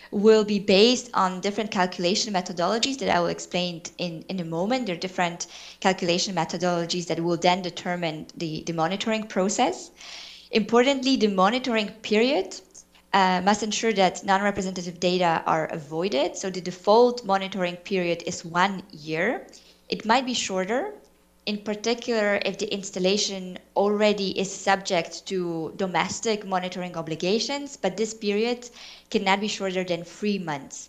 Speaker 1: will be based on different calculation methodologies that I will explain in a moment. There are different calculation methodologies that will then determine the monitoring process. Importantly, the monitoring period must ensure that non-representative data are avoided. So the default monitoring period is 1 year. It might be shorter, in particular if the installation already is subject to domestic monitoring obligations, but this period cannot be shorter than 3 months.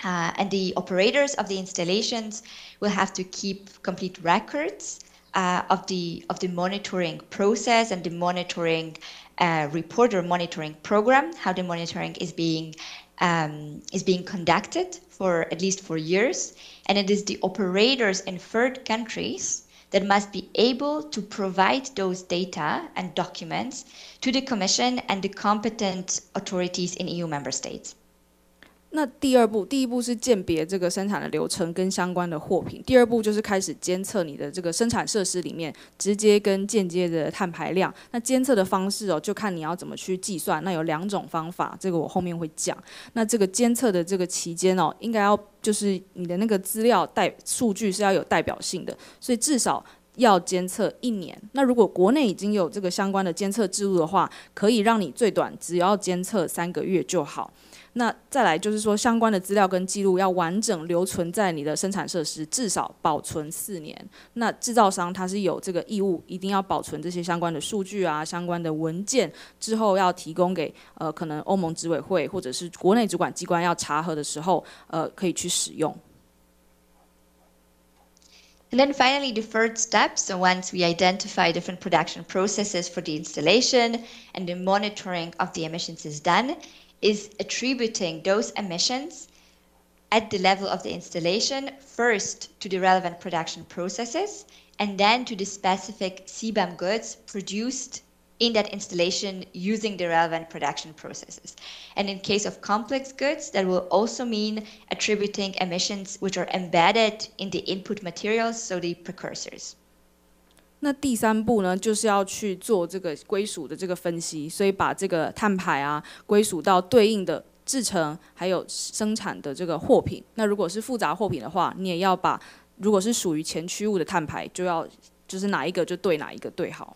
Speaker 1: And the operators of the installations will have to keep complete records of the monitoring process and the monitoring report or monitoring program, how the monitoring is being conducted for at least 4 years. And it is the operators in third countries that must be able to provide those data and documents to the Commission and the competent authorities in EU member states.
Speaker 2: 那第一步是鉴别这个生产的流程跟相关的货品，第2步就是开始监测你的这个生产设施里面直接跟间接的碳排量。那监测的方式就看你要怎么去计算。那有2种方法，这个我后面会讲。那这个监测的这个期间应该要就是你的那个资料数据是要有代表性的，所以至少要监测1年。那如果国内已经有这个相关的监测制度的话，可以让你最短只要监测3个月就好。那再来就是说，相关的资料跟记录要完整留存在你的生产设施，至少保存4年。那制造商他是有这个义务，一定要保存这些相关的数据啊、相关的文件，之后要提供给可能欧盟执委会或者是国内主管机关要查核的时候，可以去使用。
Speaker 1: And then finally, the third step, so once we identify different production processes for the installation and the monitoring of the emissions is done, is attributing those emissions at the level of the installation first to the relevant production processes and then to the specific CBAM goods produced in that installation using the relevant production processes. And in case of complex goods, that will also mean attributing emissions which are embedded in the input materials, so the precursors.
Speaker 2: 那第三步呢，就是要去做这个归属的这个分析，所以把这个碳排啊归属到对应的制成还有生产的这个货品。那如果是复杂货品的话，你也要把如果是属于前驱物的碳排，就是哪一个就对哪一个对好。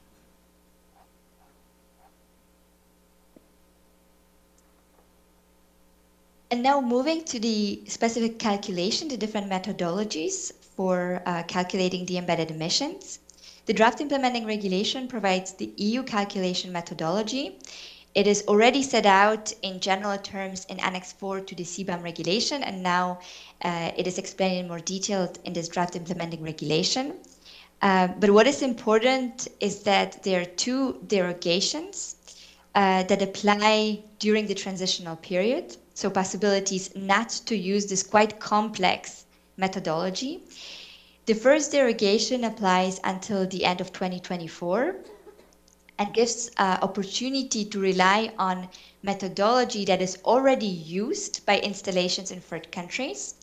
Speaker 1: And now moving to the specific calculation, the different methodologies for calculating the embedded emissions. The draft implementing regulation provides the EU calculation methodology. It is already set out in general terms in Annex 4 to the CBAM regulation, and now it is explained in more detail in this draft implementing regulation. But what is important is that there are two derogations that apply during the transitional period. So possibilities not to use this quite complex methodology. The first derogation applies until the end of 2024 and gives opportunity to rely on methodology that is already used by installations in third countries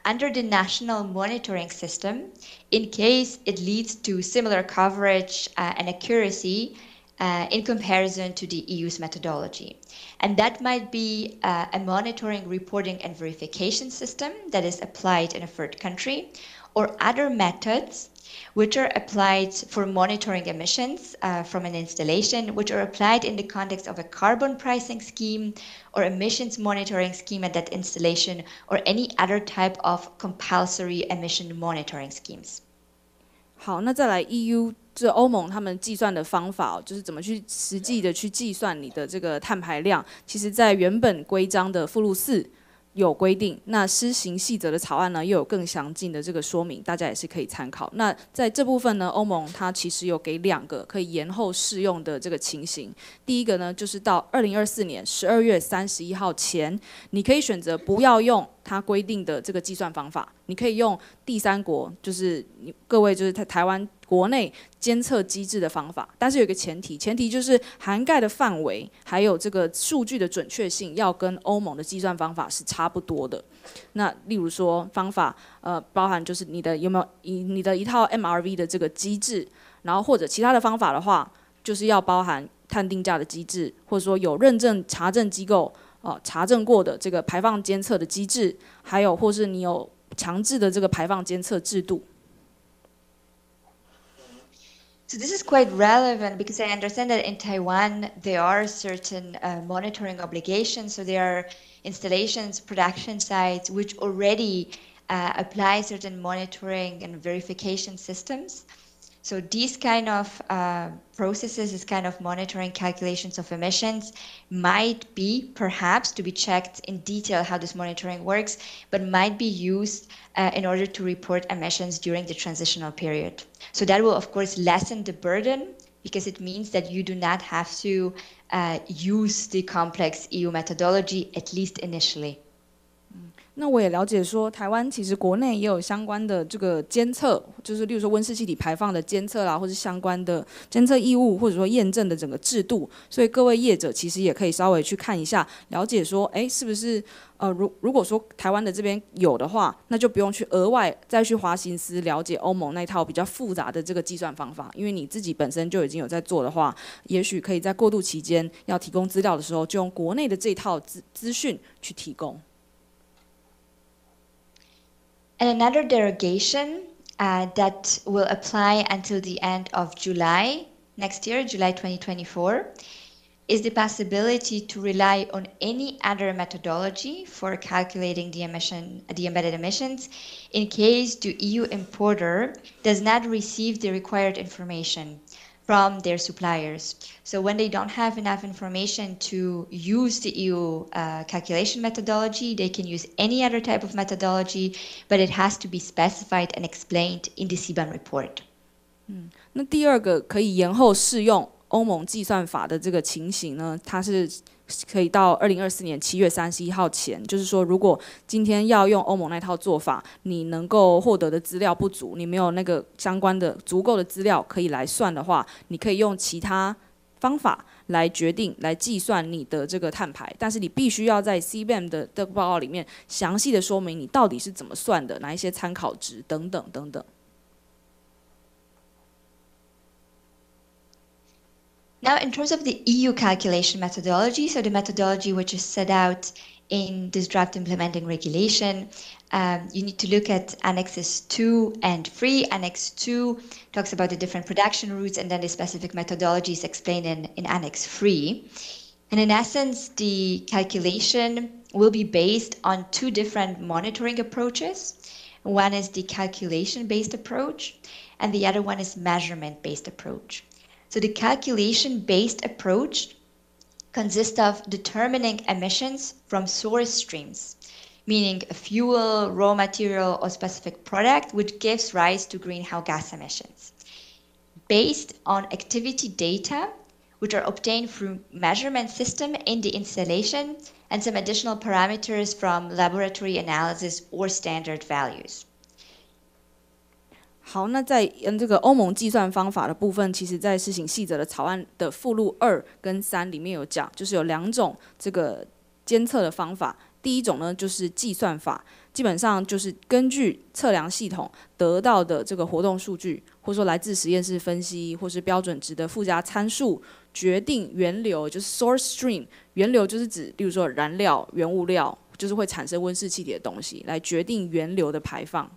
Speaker 1: under the national monitoring system in case it leads to similar coverage and accuracy in comparison to the EU's methodology. And that might be a monitoring, reporting, and verification system that is applied in a third country, or other methods which are applied for monitoring emissions from an installation, which are applied in the context of a carbon pricing scheme or emissions monitoring scheme at that installation, or any other type of compulsory emission monitoring schemes.
Speaker 2: 好，那再来 EU 这欧盟他们计算的方法，就是怎么去实际的去计算你的这个碳排量，其实在原本规章的附录4有规定，那施行细则的草案呢又有更详尽的这个说明，大家也是可以参考。那在这部分呢，欧盟它其实有给2个可以延后适用的这个情形。第一个呢，就是到2024年12月31号前，你可以选择不要用它规定的这个计算方法，你可以用第三国，就是各位就是台湾国内监测机制的方法，但是有一个前提就是涵盖的范围还有这个数据的准确性要跟欧盟的计算方法是差不多的。那例如说方法包含就是你的有没有你的一套 MRV 的这个机制，然后或者其他的方法的话，就是要包含碳定价的机制，或者说有认证查证机构查证过的这个排放监测的机制，还有或是你有强制的这个排放监测制度。
Speaker 1: So this is quite relevant because I understand that in Taiwan there are certain monitoring obligations. So there are installations, production sites which already apply certain monitoring and verification systems. So these kind of processes, this kind of monitoring calculations of emissions might be perhaps to be checked in detail how this monitoring works, but might be used in order to report emissions during the transitional period. So that will of course lessen the burden because it means that you do not have to use the complex EU methodology, at least initially.
Speaker 2: 那我也了解说，台湾其实国内也有相关的这个监测，就是例如说温室气体排放的监测啦，或是相关的监测义务，或者说验证的整个制度。所以各位业者其实也可以稍微去看一下，了解说，是不是如果说台湾的这边有的话，那就不用去额外再去花心思了解欧盟那套比较复杂的这个计算方法，因为你自己本身就已经有在做的话，也许可以在过渡期间要提供资料的时候，就用国内的这套资讯去提供。
Speaker 1: And another derogation that will apply until the end of July next year, July 2024, is the possibility to rely on any other methodology for calculating the embedded emissions in case the EU importer does not receive the required information from their suppliers. So when they don't have enough information to use the EU calculation methodology, they can use any other type of methodology, but it has to be specified and explained in the CBAM report.
Speaker 2: 那第二个可以延后适用欧盟计算法的这个情形呢，它是可以到2024年7月31号前，就是说，如果今天要用欧盟那套做法，你能够获得的资料不足，你没有那个相关的足够的资料可以来算的话，你可以用其他方法来决定、来计算你的这个碳排，但是你必须要在 CBAM 的这个报告里面详细的说明你到底是怎么算的，哪一些参考值等等等等。
Speaker 1: Now, in terms of the EU calculation methodology, so the methodology which is set out in this draft implementing regulation, you need to look at Annexes 2 and 3. Annex 2 talks about the different production routes, and then the specific methodologies explained in Annex 3. And in essence, the calculation will be based on two different monitoring approaches. One is the calculation-based approach, and the other one is measurement-based approach. So the calculation-based approach consists of determining emissions from source streams, meaning a fuel, raw material, or specific product which gives rise to greenhouse gas emissions, based on activity data which are obtained through measurement system in the installation and some additional parameters from laboratory analysis or standard values.
Speaker 2: 好，那在这个欧盟计算方法的部分，其实在施行细则的草案的附录2跟3里面有讲，就是有2种这个监测的方法。第一种呢，就是计算法，基本上就是根据测量系统得到的这个活动数据，或者说来自实验室分析或是标准值的附加参数，决定源流，就是 source stream。源流就是指，例如说燃料、原物料，就是会产生温室气体的东西，来决定源流的排放。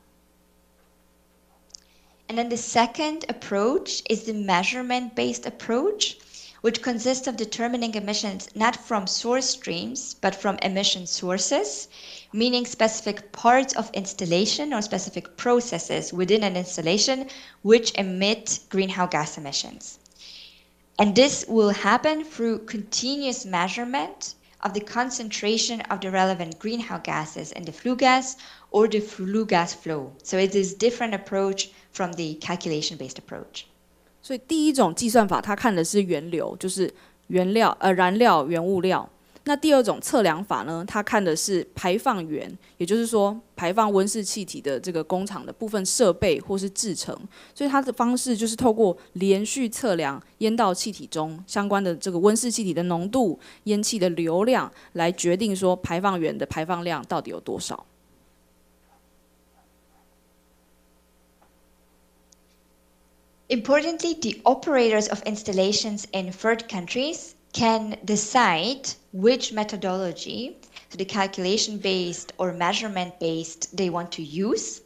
Speaker 1: And then the second approach is the measurement-based approach, which consists of determining emissions not from source streams, but from emission sources, meaning specific parts of installation or specific processes within an installation which emit greenhouse gas emissions. And this will happen through continuous measurement of the concentration of the relevant greenhouse gases in the flue gas or the flue gas flow. So it is a different approach from the calculation-based approach.
Speaker 2: 所以第一种计算法，它看的是源流，就是燃料、原物料。那第二种测量法呢，它看的是排放源，也就是说排放温室气体的这个工厂的部分设备或是制成。所以它的方式就是透过连续测量烟道气体中相关的这个温室气体的浓度、烟气的流量，来决定说排放源的排放量到底有多少。
Speaker 1: Importantly, the operators of installations in third countries can decide which methodology, so the calculation-based or measurement-based, they want to use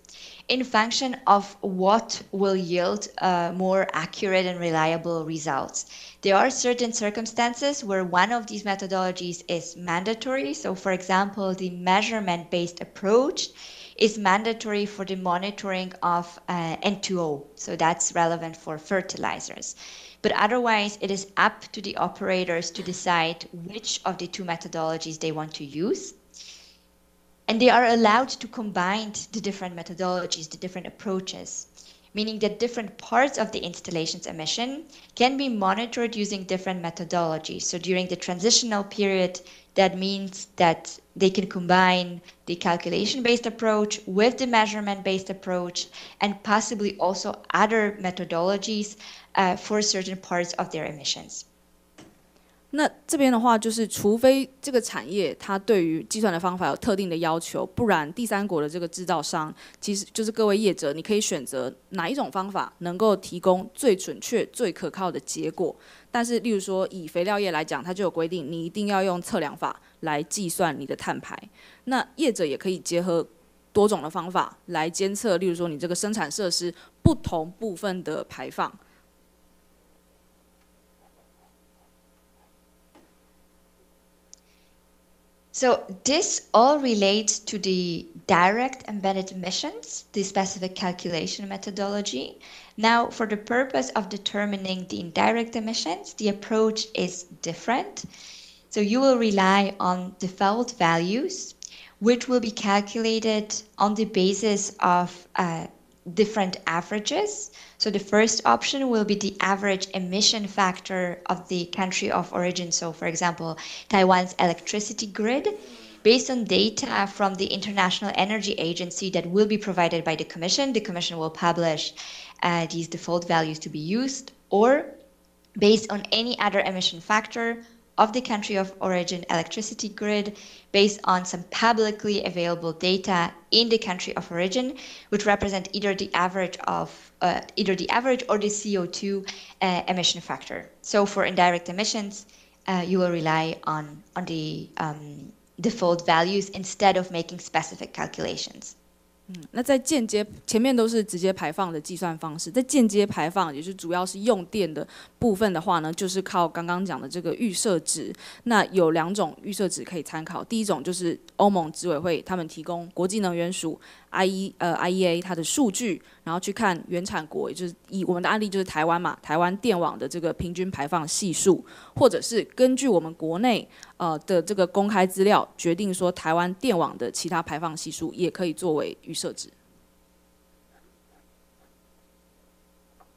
Speaker 1: in function of what will yield more accurate and reliable results. There are certain circumstances where one of these methodologies is mandatory. So for example, the measurement-based approach is mandatory for the monitoring of N2O. So that's relevant for fertilizers. But otherwise, it is up to the operators to decide which of the two methodologies they want to use. And they are allowed to combine the different methodologies, the different approaches, meaning that different parts of the installation's emission can be monitored using different methodologies. So during the transitional period, that means that they can combine the calculation-based approach with the measurement-based approach and possibly also other methodologies for certain parts of their emissions.
Speaker 2: 那这边的话，就是除非这个产业它对于计算的方法有特定的要求，不然第三国的这个制造商，其实就是各位业者，你可以选择哪一种方法能够提供最准确、最可靠的结果。但是，例如说以肥料业来讲，它就有规定，你一定要用测量法来计算你的碳排。那业者也可以结合多种的方法来监测，例如说你这个生产设施不同部分的排放。
Speaker 1: So this all relates to the direct embedded emissions, the specific calculation methodology. Now, for the purpose of determining the indirect emissions, the approach is different. So you will rely on default values, which will be calculated on the basis of different averages. So the first option will be the average emission factor of the country of origin. So for example, Taiwan's electricity grid, based on data from the International Energy Agency that will be provided by the Commission. The Commission will publish these default values to be used. Or based on any other emission factor of the country of origin electricity grid, based on some publicly available data in the country of origin, which represent either the average or the CO2 emission factor. So for indirect emissions, you will rely on the default values instead of making specific calculations.
Speaker 2: 那在间接前面都是直接排放的计算方式，在间接排放，也就是主要是用电的部分的话呢，就是靠刚刚讲的这个预设值。那有2种预设值可以参考，第一种就是欧盟执委会他们提供国际能源署 IEA 它的数据，然后去看原产国，也就是以我们的案例就是台湾嘛，台湾电网的这个平均排放系数，或者是根据我们国内的这个公开资料，决定说台湾电网的其他排放系数也可以作为预设值。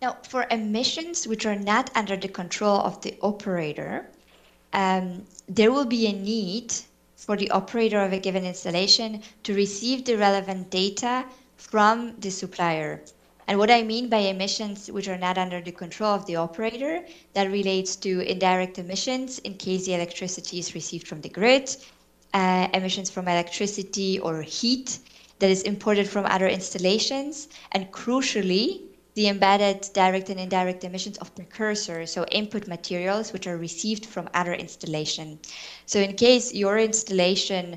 Speaker 1: Now, for emissions which are not under the control of the operator, there will be a need for the operator of a given installation to receive the relevant data from the supplier. And what I mean by emissions which are not under the control of the operator, that relates to indirect emissions in case the electricity is received from the grid, emissions from electricity or heat that is imported from other installations, and crucially, the embedded direct and indirect emissions of precursors, so input materials which are received from other installation. So in case your installation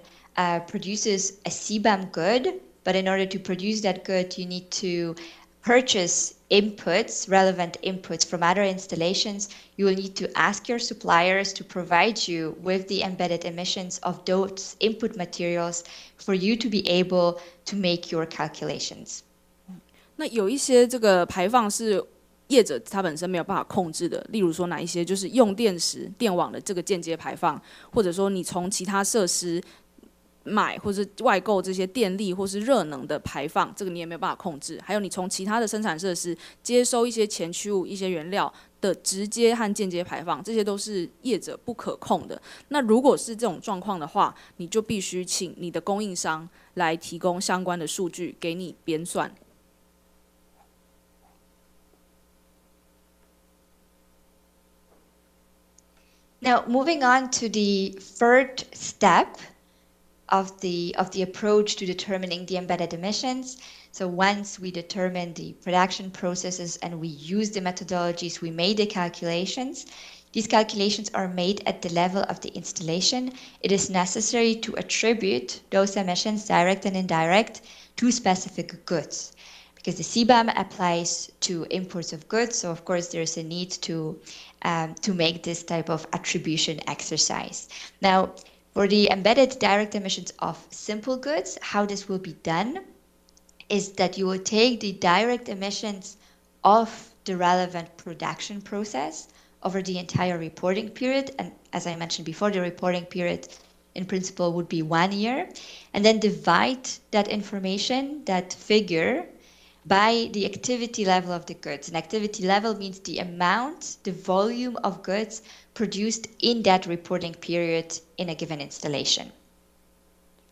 Speaker 1: produces a CBAM good, but in order to produce that good, you need to purchase inputs, relevant inputs from other installations, you will need to ask your suppliers to provide you with the embedded emissions of those input materials for you to be able to make your calculations.
Speaker 2: 那有一些这个排放是业者他本身没有办法控制的，例如说哪一些就是用电时电网的这个间接排放，或者说你从其他设施买或是外购这些电力或是热能的排放，这个你也没有办法控制。还有你从其他的生产设施接收一些前驱物、一些原料的直接和间接排放，这些都是业者不可控的。那如果是这种状况的话，你就必须请你的供应商来提供相关的数据给你编算。
Speaker 1: Now, moving on to the third step of the approach to determining the embedded emissions. So once we determine the production processes and we use the methodologies, we made the calculations. These calculations are made at the level of the installation. It is necessary to attribute those emissions, direct and indirect, to specific goods, because the CBAM applies to imports of goods. So of course there's a need to make this type of attribution exercise. Now, for the embedded direct emissions of simple goods, how this will be done is that you will take the direct emissions of the relevant production process over the entire reporting period. And as I mentioned before, the reporting period in principle would be 1 year, and then divide that information, that figure, by the activity level of the goods. And activity level means the amount, the volume of goods produced in that reporting period in a given installation.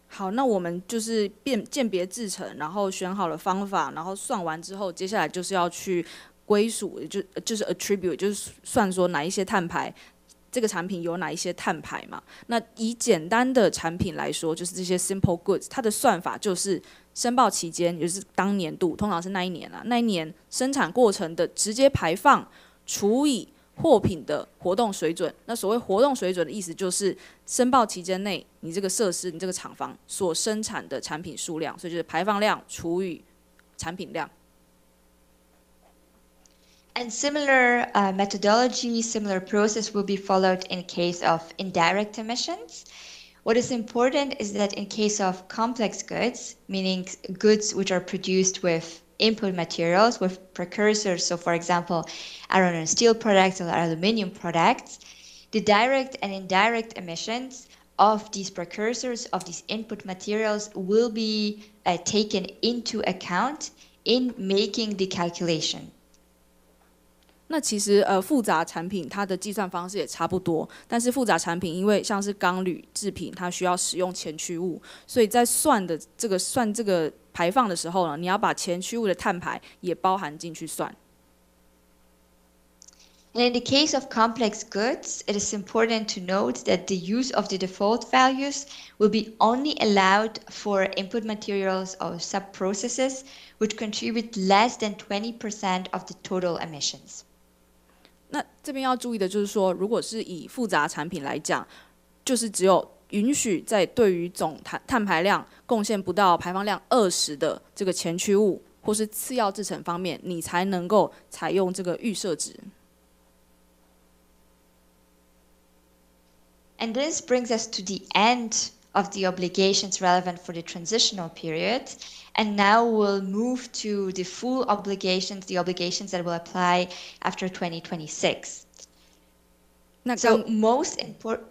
Speaker 2: 好，那我们就是鉴别制程，然后选好了方法，然后算完之后，接下来就是要去归属，就是 attribute， 就是算说哪一些碳排，这个产品有哪一些碳排嘛。那以简单的产品来说，就是这些 simple goods， 它的算法就是申报期间，也就是当年度，通常是那一年啦，那一年生产过程的直接排放除以货品的活动水准。那所谓活动水准的意思就是申报期间内你这个设施、你这个厂房所生产的产品数量，所以就是排放量除以产品量。
Speaker 1: And similar methodology, similar process will be followed in case of indirect emissions. What is important is that in case of complex goods, meaning goods which are produced with input materials, with precursors, so for example, iron and steel products or aluminum products, the direct and indirect emissions of these precursors, of these input materials, will be taken into account in making the calculation.
Speaker 2: 那其实复杂产品它的计算方式也差不多，但是复杂产品因为像是钢铝制品，它需要使用前驱物，所以在算这个排放的时候呢，你要把前驱物的碳排也包含进去算。
Speaker 1: And in the case of complex goods, it is important to note that the use of the default values will be only allowed for input materials or sub-processes which contribute less than 20% of the total emissions.
Speaker 2: 那这边要注意的就是说，如果是以复杂产品来讲，就是只有允许在对于总碳排量贡献不到排放量20%的这个前驱物或是次要制成方面，你才能够采用这个预设值。
Speaker 1: And this brings us to the end of the obligations relevant for the transitional period. And now we'll move to the full obligations, the obligations that will apply after 2026.
Speaker 2: 那
Speaker 1: So most important.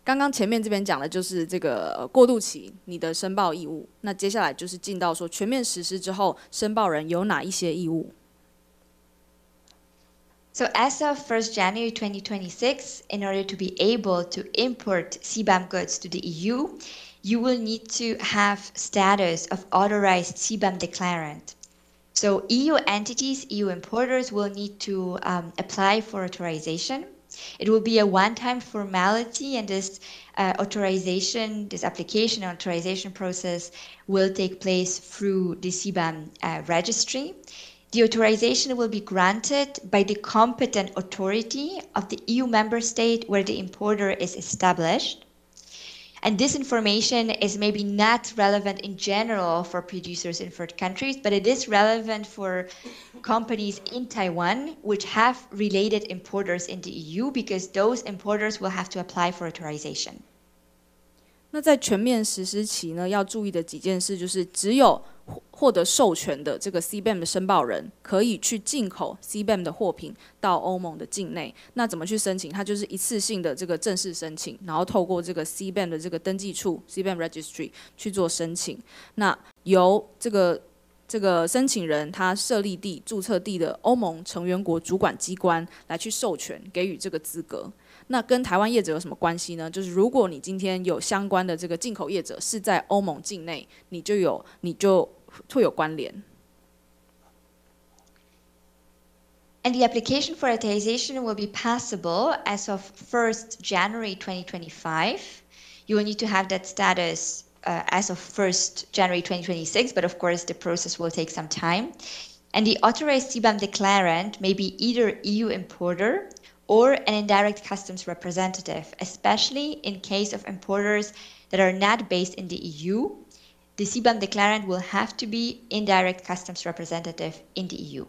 Speaker 2: 刚刚前面这边讲的就是这个过渡期你的申报义务，那接下来就是进到说全面实施之后，申报人有哪一些义务？
Speaker 1: So as of 1st January 2026, in order to be able to import CBAM goods to the EU, you will need to have status of authorized CBAM declarant. So EU entities, EU importers will need to apply for authorization. It will be a one-time formality, and this authorization, this application and authorization process will take place through the CBAM registry. The authorization will be granted by the competent authority of the EU member state where the importer is established. And this information is maybe not relevant in general for producers in third countries, but it is relevant for companies in Taiwan which have related importers in the EU, because those importers will have to apply for authorization.
Speaker 2: 那在全面实施期呢，要注意的几件事就是，只有获得授权的这个 CBAM 的申报人可以去进口 CBAM 的货品到欧盟的境内。那怎么去申请？它就是一次性的这个正式申请，然后透过这个 CBAM 的这个登记处 CBAM Registry 去做申请。那由这个申请人他设立地、注册地的欧盟成员国主管机关来去授权给予这个资格。那跟台湾业者有什么关系呢？就是如果你今天有相关的这个进口业者是在欧盟境内，你就会有关联。
Speaker 1: And the application for authorization will be passable as of 1st January 2025. You will need to have that status as of 1st January 2026, but of course the process will take some time. And the authorized CBAM declarant may be either EU importer or an indirect customs representative, especially in case of importers that are not based in the EU. The CBAM declarant will have to be indirect customs representative in the EU.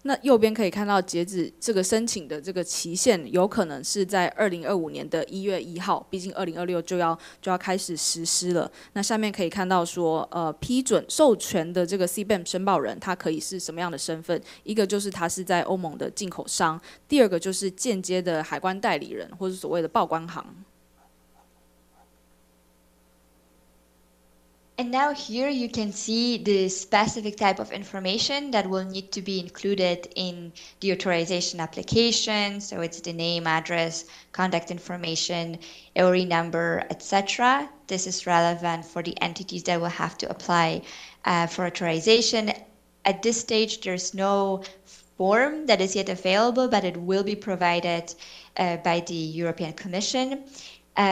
Speaker 2: 那右边可以看到，截止这个申请的这个期限，有可能是在2025年的1月1号，毕竟2026就要开始实施了。那下面可以看到说，批准授权的这个 CBAM 申报人，他可以是什么样的身份？一个就是他是在欧盟的进口商，第二个就是间接的海关代理人，或是所谓的报关行。
Speaker 1: And now here you can see the specific type of information that will need to be included in the authorization application. So it's the name, address, contact information, EORI number, etc. This is relevant for the entities that will have to apply for authorization. At this stage, there's no form that is yet available, but it will be provided by the European Commission.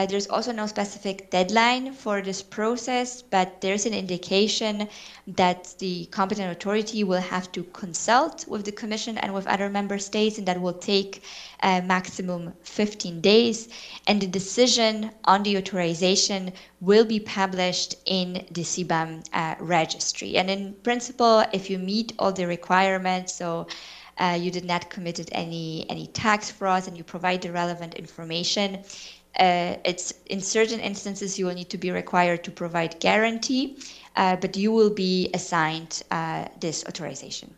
Speaker 1: There's also no specific deadline for this process, but there's an indication that the competent authority will have to consult with the Commission and with other member states, and that will take maximum 15 days. And the decision on the authorization will be published in the CBAM registry. And in principle, if you meet all the requirements, so you did not commit any tax frauds and you provide the relevant information, it's in certain instances you will need to be required to provide guarantee, but you will be assigned this authorization.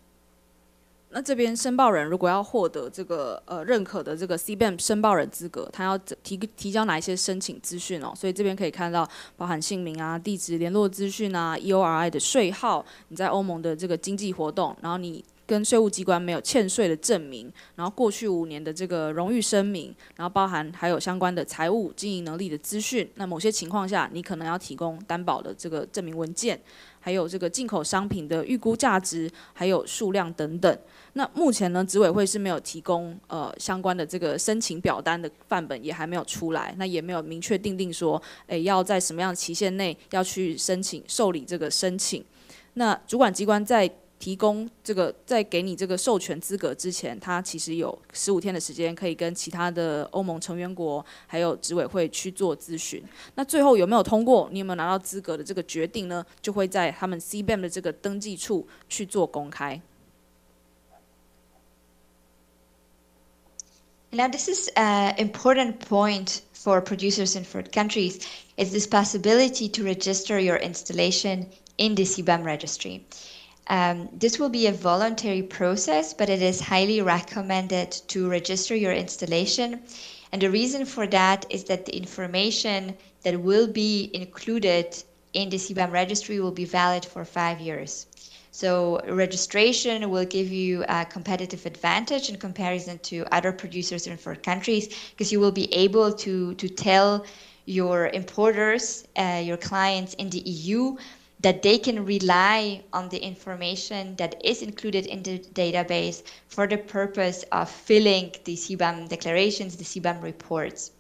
Speaker 2: 那这边申报人如果要获得这个认可的这个 CBAM 申报人资格，他要提交哪一些申请资讯哦？所以这边可以看到包含姓名啊、地址、联络资讯啊、EORI 的税号，你在欧盟的这个经济活动，然后你跟税务机关没有欠税的证明，然后过去5年的这个荣誉声明，然后包含还有相关的财务经营能力的资讯。那某些情况下，你可能要提供担保的这个证明文件，还有这个进口商品的预估价值，还有数量等等。那目前呢，执委会是没有提供相关的这个申请表单的范本，也还没有出来，那也没有明确定说，要在什么样的期限内要去申请受理这个申请。那主管机关在提供这个，在给你这个授权资格之前，它其实有15天的时间，可以跟其他的欧盟成员国还有执委会去做咨询。那最后有没有通过，你有没有拿到资格的这个决定呢，就会在他们 CBAM 的这个登记处去做公开。
Speaker 1: Now, this is an important point for producers in third countries, is this possibility to register your installation in the CBAM registry. This will be a voluntary process, but it is highly recommended to register your installation. And the reason for that is that the information that will be included in the CBAM registry will be valid for 5 years. So registration will give you a competitive advantage in comparison to other producers in third countries, because you will be able to tell your importers, your clients in the EU, that they can rely on the information that is included in the database for the purpose of filling the CBAM declarations, the CBAM reports.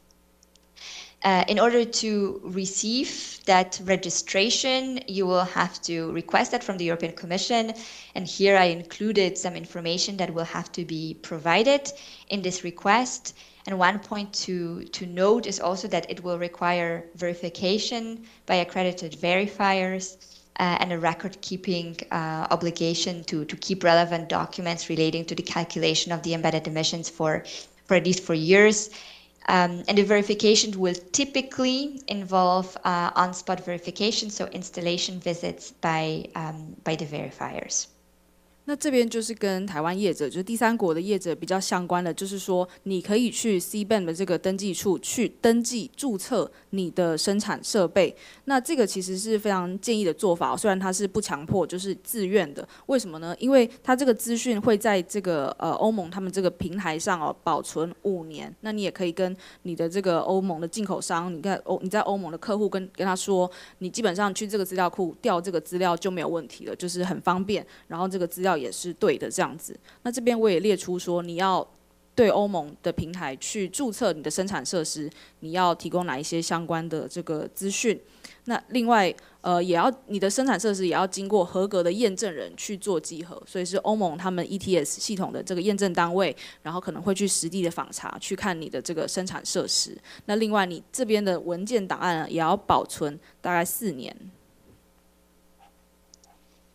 Speaker 1: In order to receive that registration, you will have to request that from the European Commission. And here I included some information that will have to be provided in this request. And one point to note is also that it will require verification by accredited verifiers and a record-keeping obligation to keep relevant documents relating to the calculation of the embedded emissions for at least 4 years. And the verification will typically involve on-spot verification, so installation visits by the verifiers.
Speaker 2: 那这边就是跟台湾业者，就是第三国的业者比较相关的，就是说你可以去 CBAM 的这个登记处去登记注册你的生产设备。那这个其实是非常建议的做法，虽然它是不强迫，就是自愿的。为什么呢？因为它这个资讯会在这个欧盟他们这个平台上保存5年。那你也可以跟你的这个欧盟的进口商，你在欧盟的客户跟他说，你基本上去这个资料库调这个资料就没有问题了，就是很方便。然后这个资料也是对的这样子。那这边我也列出说，你要对欧盟的平台去注册你的生产设施，你要提供哪一些相关的这个资讯。那另外也要你的生产设施也要经过合格的验证人去做稽核，所以是欧盟他们 ETS 系统的这个验证单位，然后可能会去实地的访查，去看你的这个生产设施。那另外你这边的文件档案也要保存大概4年。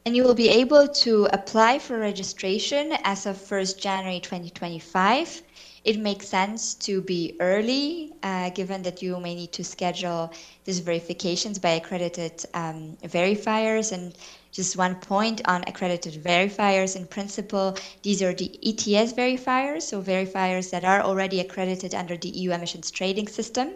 Speaker 1: And you will be able to apply for registration as of 1st January 2025. It makes sense to be early, given that you may need to schedule these verifications by accredited verifiers. And just one point on accredited verifiers, in principle, these are the ETS verifiers, so verifiers that are already accredited under the EU emissions trading system.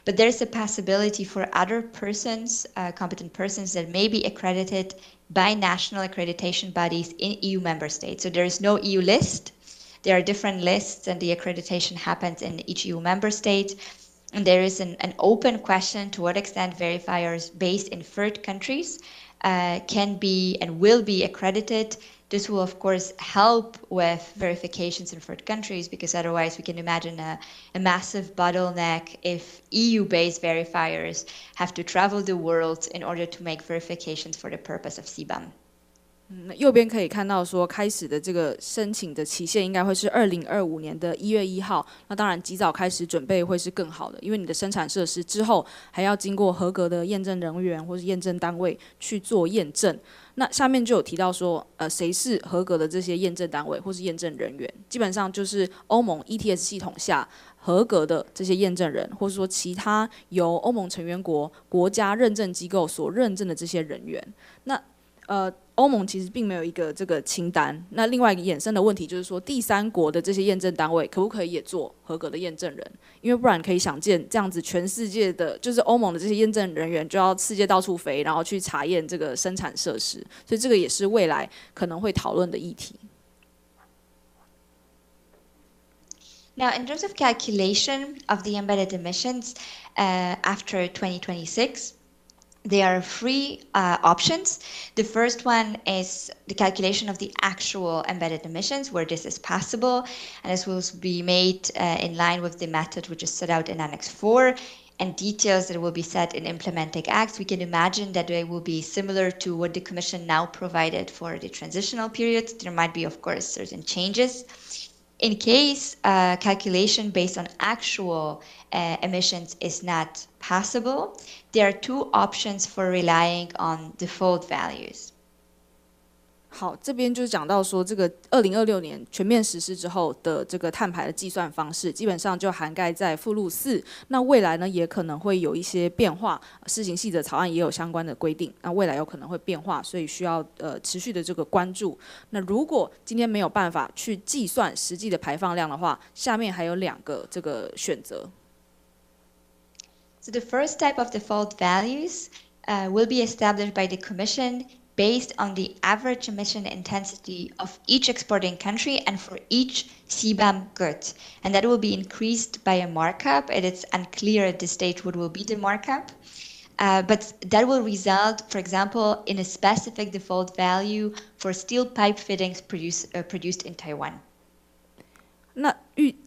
Speaker 1: But there's a possibility for other persons, competent persons that may be accredited by national accreditation bodies in EU member states. So there is no EU list. There are different lists, and the accreditation happens in each EU member state. And there is an open question to what extent verifiers based in third countries can be and will be accredited. This will, of course, help with verifications in third countries, because otherwise we can imagine a massive bottleneck if EU-based verifiers have to travel the world in order to make verifications for the purpose of CBAM.
Speaker 2: 那右边可以看到说，开始的这个申请的期限应该会是2025年的1月1号。那当然，及早开始准备会是更好的，因为你的生产设施之后还要经过合格的验证人员或是验证单位去做验证。那下面就有提到说，谁是合格的这些验证单位或是验证人员？基本上就是欧盟 ETS 系统下合格的这些验证人，或是说其他由欧盟成员国国家认证机构所认证的这些人员。那欧盟其实并没有一个这个清单。那另外一个衍生的问题就是说，第三国的这些验证单位可不可以也做合格的验证人？因为不然可以想见，这样子全世界的就是欧盟的这些验证人员就要世界到处飞，然后去查验这个生产设施。所以这个也是未来可能会讨论的议题。
Speaker 1: Now, in terms of calculation of the embedded emissions after 2026, there are three options. The first one is the calculation of the actual embedded emissions, where this is possible, and this will be made in line with the method which is set out in Annex 4, and details that will be set in implementing acts. We can imagine that they will be similar to what the Commission now provided for the transitional period. There might be, of course, certain changes. In case calculation based on actual emissions is not possible, there are two options for relying on default values.
Speaker 2: 好，这边就是讲到说，这个2026年全面实施之后的这个碳排的计算方式，基本上就涵盖在附录4。那未来呢，也可能会有一些变化，施行细则草案也有相关的规定。那未来有可能会变化，所以需要持续的这个关注。那如果今天没有办法去计算实际的排放量的话，下面还有2个这个选择。
Speaker 1: So the first type of default values will be established by the Commission based on the average emission intensity of each exporting country and for each CBAM good. And that will be increased by a markup. It is unclear at this stage what will be the markup. But that will result, for example, in a specific default value for steel pipe fittings produced in Taiwan.
Speaker 2: 那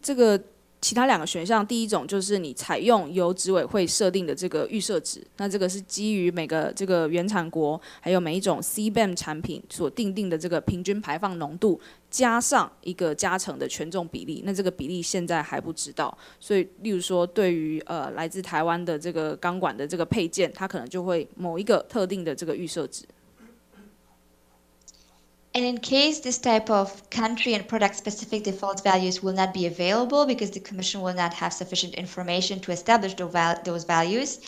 Speaker 2: 这个其他2个选项，第一种就是你采用由执委会设定的这个预设值，那这个是基于每个这个原产国还有每一种 CBAM 产品所定的这个平均排放浓度，加上一个加成的权重比例，那这个比例现在还不知道，所以例如说对于来自台湾的这个钢管的这个配件，它可能就会某一个特定的这个预设值。
Speaker 1: And in case this type of country and product-specific default values will not be available because the Commission will not have sufficient information to establish those values,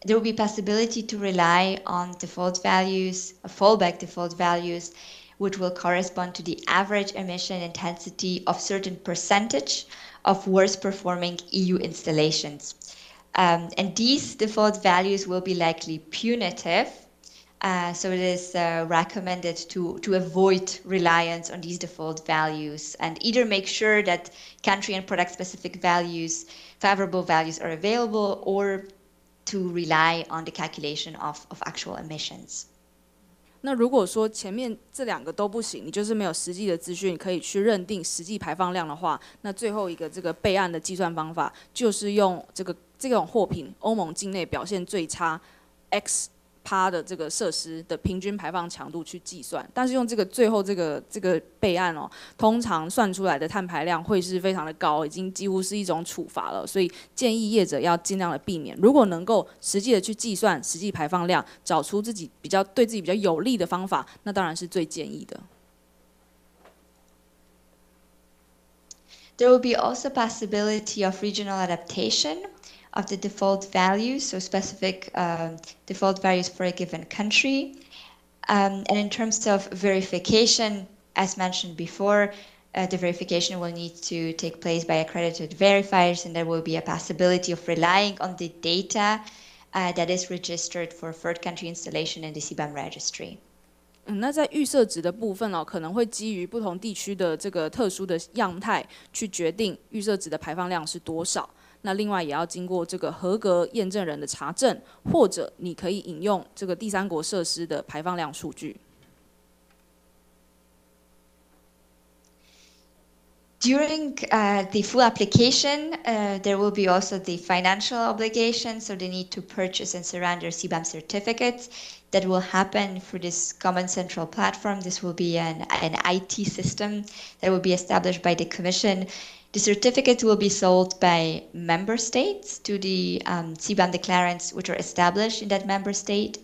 Speaker 1: there will be possibility to rely on default values, fallback default values, which will correspond to the average emission intensity of certain percentage of worst-performing EU installations. And these default values will be likely punitive. So it is recommended to avoid reliance on these default values and either make sure that country and product specific values, favorable values are available, or to rely on the calculation of actual emissions.
Speaker 2: 那如果说前面这2个都不行，你就是没有实际的资讯可以去认定实际排放量的话，那最后一个这个备案的计算方法就是用这种货品欧盟境内表现最差 X% 的这个设施的平均排放强度去计算，但是用最后这个备案哦，通常算出来的碳排量会是非常的高，已经几乎是一种处罚了，所以建议业者要尽量的避免。如果能够实际的去计算实际排放量，找出对自己比较有利的方法，那当然是最建议的。
Speaker 1: There will be also possibility of regional adaptation of the default values, so specific default values for a given country. And in terms of verification, as mentioned before, the verification will need to take place by accredited verifiers, and there will be a possibility of relying on the data that is registered for third country installation in the CBAM registry.
Speaker 2: 那在预设值的部分哦，可能会基于不同地区的这个特殊的样态去决定预设值的排放量是多少。那另外也要经过这个合格验证人的查证，或者你可以引用这个第三国设施的排放量数据。
Speaker 1: During the full application, there will be also the financial obligation, so the need to purchase and surrender CBAM certificates. That will happen through this common central platform. This will be an IT system that will be established by the Commission. The certificates will be sold by member states to the CBAM declarants which are established in that member state.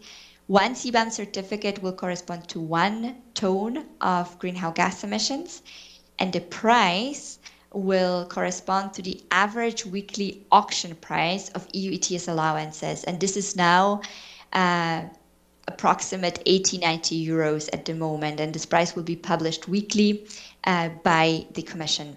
Speaker 1: One CBAM certificate will correspond to 1 ton of greenhouse gas emissions, and the price will correspond to the average weekly auction price of EU ETS allowances. And this is now approximate 80-90 euros at the moment, and this price will be published weekly by the Commission.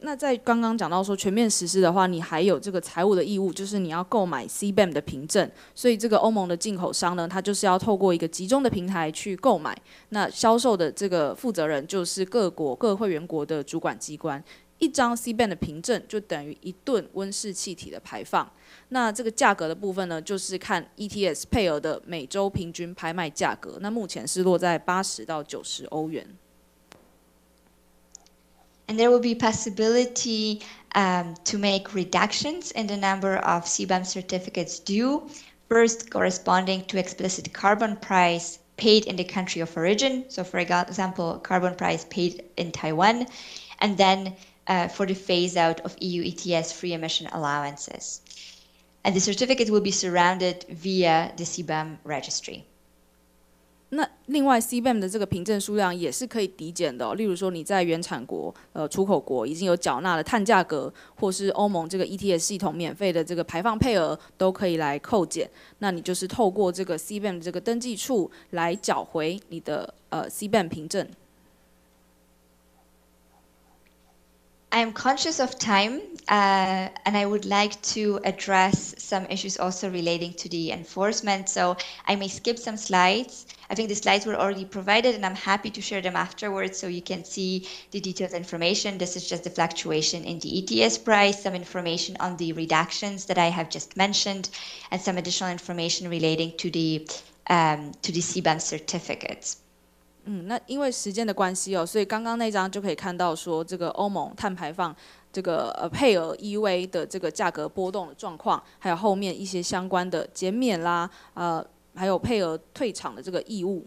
Speaker 2: 那在刚刚讲到说全面实施的话，你还有这个财务的义务，就是你要购买 CBAM 的凭证，所以这个欧盟的进口商呢，它就是要透过一个集中的平台去购买。那销售的这个负责人就是各会员国的主管机关。一张 CBAM 的凭证就等于1吨温室气体的排放。那这个价格的部分呢，就是看 ETS 配额的每周平均拍卖价格，那目前是落在80到90欧元。
Speaker 1: And there will be possibility to make reductions in the number of CBAM certificates due, first corresponding to explicit carbon price paid in the country of origin. So for example, carbon price paid in Taiwan, and then for the phase out of EU ETS free emission allowances. And the certificate will be surrounded via the CBAM registry.
Speaker 2: 那另外 CBAM 的这个凭证数量也是可以抵减的例如说你在原产国、出口国已经有缴纳了碳价格，或是欧盟这个 ETS 系统免费的这个排放配额，都可以来扣减。那你就是透过这个 CBAM 这个登记处来缴回你的CBAM 凭证。
Speaker 1: I am conscious of time, and I would like to address some issues also relating to the enforcement. So I may skip some slides. I think the slides were already provided, and I'm happy to share them afterwards so you can see the detailed information. This is just the fluctuation in the ETS price, some information on the reductions that I have just mentioned, and some additional information relating to the CBAM certificates.
Speaker 2: 那因为时间的关系所以刚刚那张就可以看到说这个欧盟碳排放这个配额 EUA 的这个价格波动的状况，还有后面一些相关的减免啦，还有配额退场的这个义务。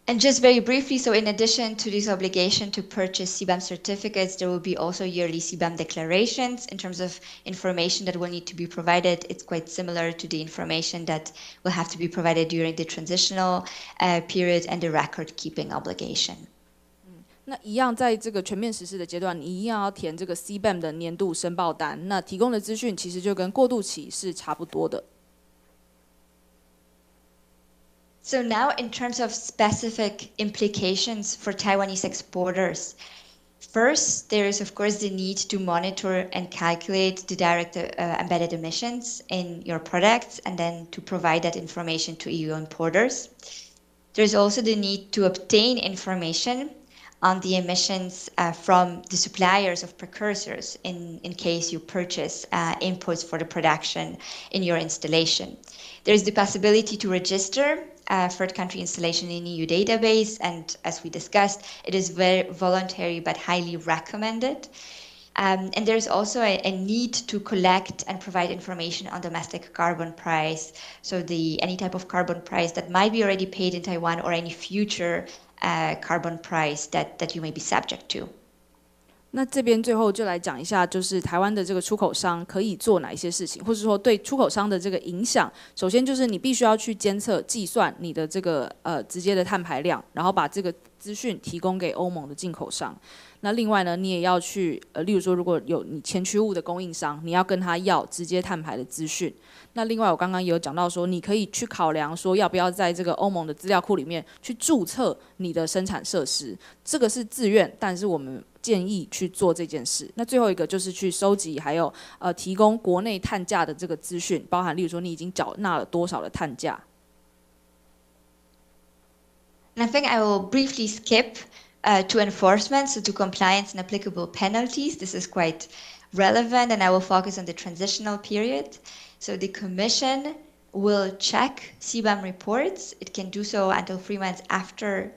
Speaker 1: And just very briefly, so in addition to this obligation to purchase CBAM certificates, there will be also yearly CBAM declarations. In terms of information that will need to be provided, it's quite similar to the information that will have to be provided during the transitional period and the record-keeping obligation.
Speaker 2: 那一样，在这个全面实施的阶段，你一样要填这个 CBAM 的年度申报单。那提供的资讯其实就跟过渡期是差不多的。
Speaker 1: So now in terms of specific implications for Taiwanese exporters, first, there is of course the need to monitor and calculate the direct embedded emissions in your products and then to provide that information to EU importers. There's also the need to obtain information on the emissions from the suppliers of precursors in case you purchase inputs for the production in your installation. There's the possibility to register third country installation in EU database, and as we discussed, it is very voluntary but highly recommended. And there's also a need to collect and provide information on domestic carbon price, so any type of carbon price that might be already paid in Taiwan or any future carbon price that you may be subject to.
Speaker 2: 那这边最后就来讲一下，就是台湾的这个出口商可以做哪一些事情，或者说对出口商的这个影响。首先就是你必须要去监测、计算你的这个直接的碳排量，然后把这个资讯提供给欧盟的进口商。那另外呢，你也要去例如说，如果有你前驱物的供应商，你要跟他要直接碳排的资讯。那另外我刚刚也有讲到说，你可以去考量说要不要在这个欧盟的资料库里面去注册你的生产设施，这个是自愿，但是我们建议去做这件事。那最后一个就是去收集还有提供国内碳价的这个资讯，包含例如说你已经缴纳了多少的碳价。
Speaker 1: And I think I will briefly skip to enforcement, so to compliance and applicable penalties. This is quite relevant, and I will focus on the transitional period. So the Commission will check CBAM reports. It can do so until 3 months after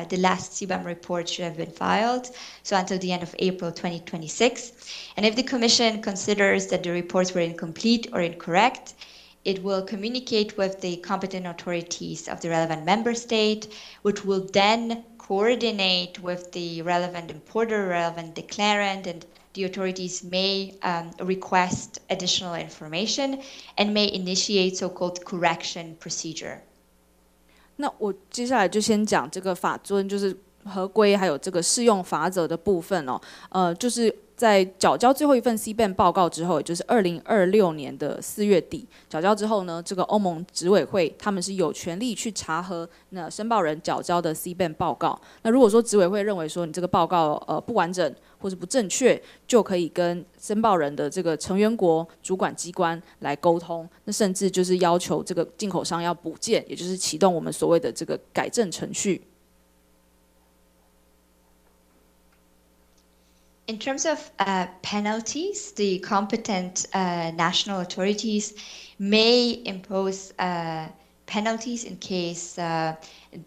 Speaker 1: the last CBAM report should have been filed, so until the end of April 2026. And if the Commission considers that the reports were incomplete or incorrect, it will communicate with the competent authorities of the relevant member state, which will then coordinate with the relevant importer, relevant declarant, and the authorities may request additional information and may initiate so-called correction procedure.
Speaker 2: 那我接下来就先讲这个法遵，就是合规还有这个适用法则的部分就是在缴交最后一份 CBAM 报告之后，也就是2026年的4月底缴交之后呢，这个欧盟执委会他们是有权利去查核那申报人缴交的 CBAM 报告。那如果说执委会认为说你这个报告不完整或是不正确，就可以跟申报人的这个成员国主管机关来沟通，那甚至就是要求这个进口商要补件，也就是启动我们所谓的这个改正程序。
Speaker 1: In terms of penalties, the competent national authorities may impose penalties in case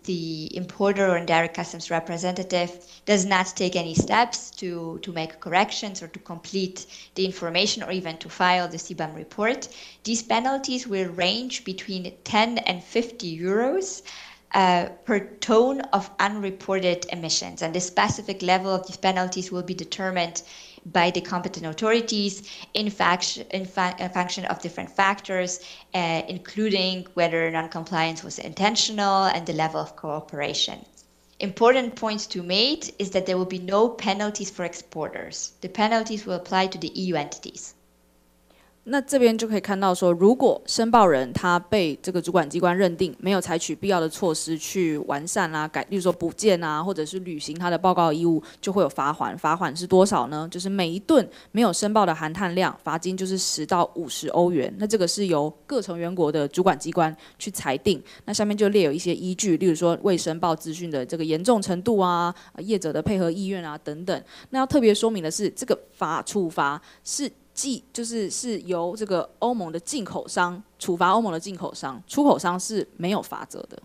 Speaker 1: the importer or indirect customs representative does not take any steps to make corrections or to complete the information or even to file the CBAM report. These penalties will range between 10 and 50 euros per ton of unreported emissions. And the specific level of these penalties will be determined by the competent authorities in function of different factors, including whether non-compliance was intentional and the level of cooperation. Important points to make is that there will be no penalties for exporters. The penalties will apply to the EU entities.
Speaker 2: 那这边就可以看到说，如果申报人他被这个主管机关认定没有采取必要的措施去完善啊，例如说补件啊，或者是履行他的报告义务，就会有罚款。罚款是多少呢？就是每一吨没有申报的含碳量，罚金就是10到50欧元。那这个是由各成员国的主管机关去裁定。那下面就列有一些依据，例如说未申报资讯的这个严重程度啊，业者的配合意愿啊等等。那要特别说明的是，这个处罚是由这个欧盟的进口商处罚欧盟的进口商，出口商是没有罚则的。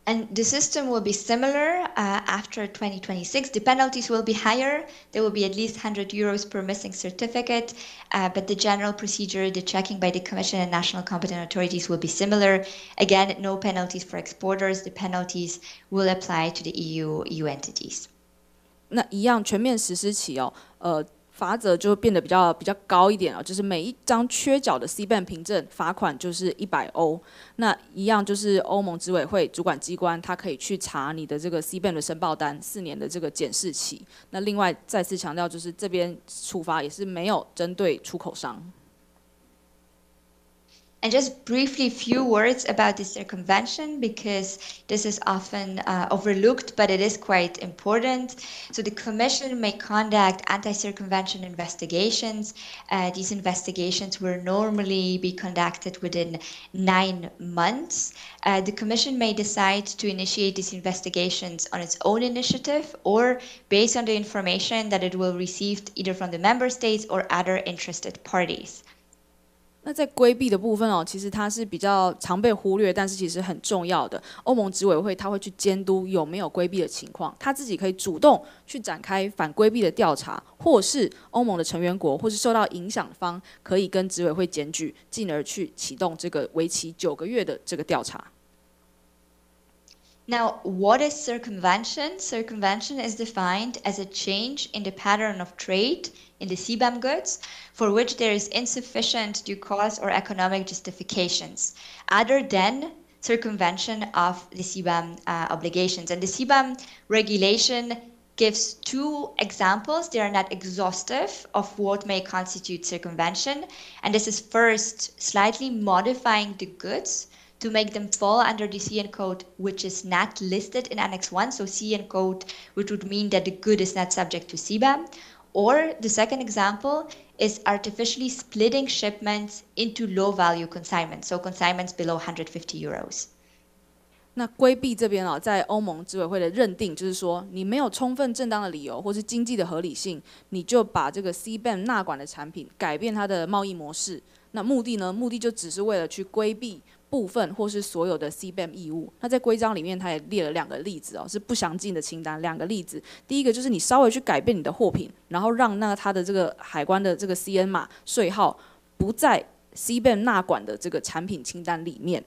Speaker 1: And the system will be similar after 2026. The penalties will be higher. There will be at least 100 euros per missing certificate, but the general procedure, the checking by the Commission and national competent authorities will be similar. Again, no penalties for exporters. The penalties will apply to the EU entities.
Speaker 2: 那一样全面实施起罚则就变得比较高一点就是每一张缺缴的 CBAM 凭证罚款就是100欧。那一样就是欧盟执委会主管机关，它可以去查你的这个 CBAM 的申报单4年的这个检视期。那另外再次强调，就是这边处罚也是没有针对出口商。
Speaker 1: And just briefly, a few words about the circumvention, because this is often overlooked, but it is quite important. So the Commission may conduct anti-circumvention investigations. These investigations will normally be conducted within 9 months. The Commission may decide to initiate these investigations on its own initiative or based on the information that it will receive either from the member states or other interested parties.
Speaker 2: 那在规避的部分其实它是比较常被忽略，但是其实很重要的。欧盟执委会它会去监督有没有规避的情况，它自己可以主动去展开反规避的调查，或是欧盟的成员国或是受到影响方可以跟执委会检举，进而去启动这个为期9个月的这个调查。
Speaker 1: Now, what is circumvention? Circumvention is defined as a change in the pattern of trade in the CBAM goods for which there is insufficient due cause or economic justifications, other than circumvention of the CBAM obligations. And the CBAM regulation gives 2 examples. They are not exhaustive of what may constitute circumvention. And this is first, slightly modifying the goods to make them fall under the CN code, which is not listed in Annex 1, so CN code, which would mean that the good is not subject to CBAM. Or the second example is artificially splitting shipments into low-value consignments, so consignments below 150 euros.
Speaker 2: 那规避这边在欧盟执委会的认定就是说，你没有充分正当的理由或是经济的合理性，你就把这个 CBAM 纳管的产品改变它的贸易模式。那目的呢？目的就只是为了去规避部分或是所有的 CBAM 义务。那在规章里面，它也列了2个例子是不详尽的清单。2个例子，第一个就是你稍微去改变你的货品，然后让它的这个海关的这个 CN 码税号不在 CBAM 纳管的这个产品清单里面。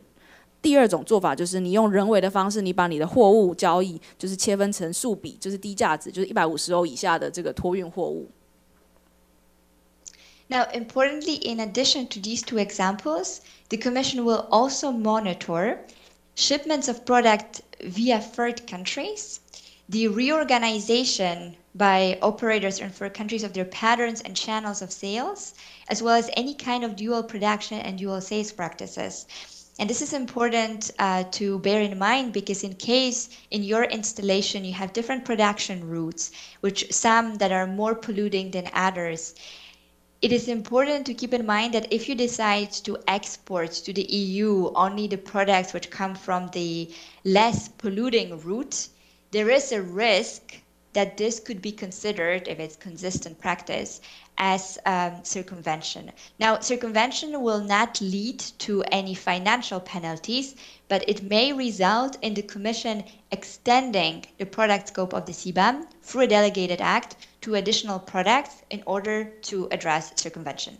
Speaker 2: 第二种做法就是你用人为的方式，你把你的货物交易就是切分成数笔，就是低价值，就是150欧以下的这个托运货物。
Speaker 1: Now, importantly, in addition to these 2 examples, the Commission will also monitor shipments of product via third countries, the reorganization by operators in third countries of their patterns and channels of sales, as well as any kind of dual production and dual sales practices. And this is important to bear in mind, because in case in your installation you have different production routes, which some that are more polluting than others, it is important to keep in mind that if you decide to export to the EU only the products which come from the less polluting route, there is a risk that this could be considered, if it's consistent practice, as circumvention. Now, circumvention will not lead to any financial penalties, but it may result in the Commission extending the product scope of the CBAM through a delegated act to additional products in order to address circumvention.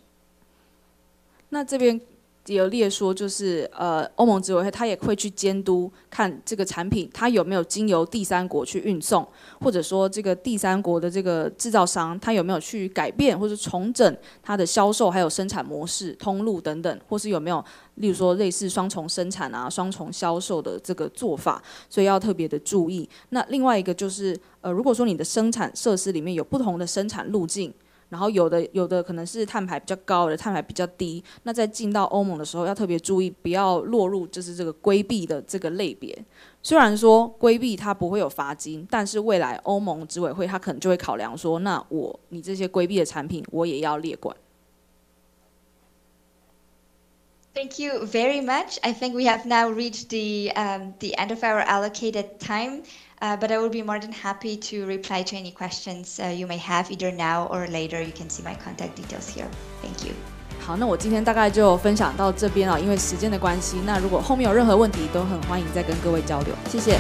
Speaker 2: 那这边也有列说，就是欧盟执委会它也会去监督看这个产品它有没有经由第三国去运送，或者说这个第三国的这个制造商它有没有去改变或者重整它的销售还有生产模式、通路等等，或是有没有例如说类似双重生产啊、双重销售的这个做法，所以要特别的注意。那另外一个就是如果说你的生产设施里面有不同的生产路径。然后有的可能是碳排比较高，有的碳排比较低。那在进到欧盟的时候，要特别注意，不要落入就是这个规避的这个类别。虽然说规避它不会有罚金，但是未来欧盟执委会它可能就会考量说，那你这些规避的产品，我也要列管。
Speaker 1: Thank you very much. I think we have now reached the end of our allocated time. But I will be more than happy to reply to any questions you may have either now or later. You can see my contact details here. Thank you.
Speaker 2: 好，那我今天大概就分享到这边了，因为时间的关系，那如果后面有任何问题，都很欢迎再跟各位交流。谢谢。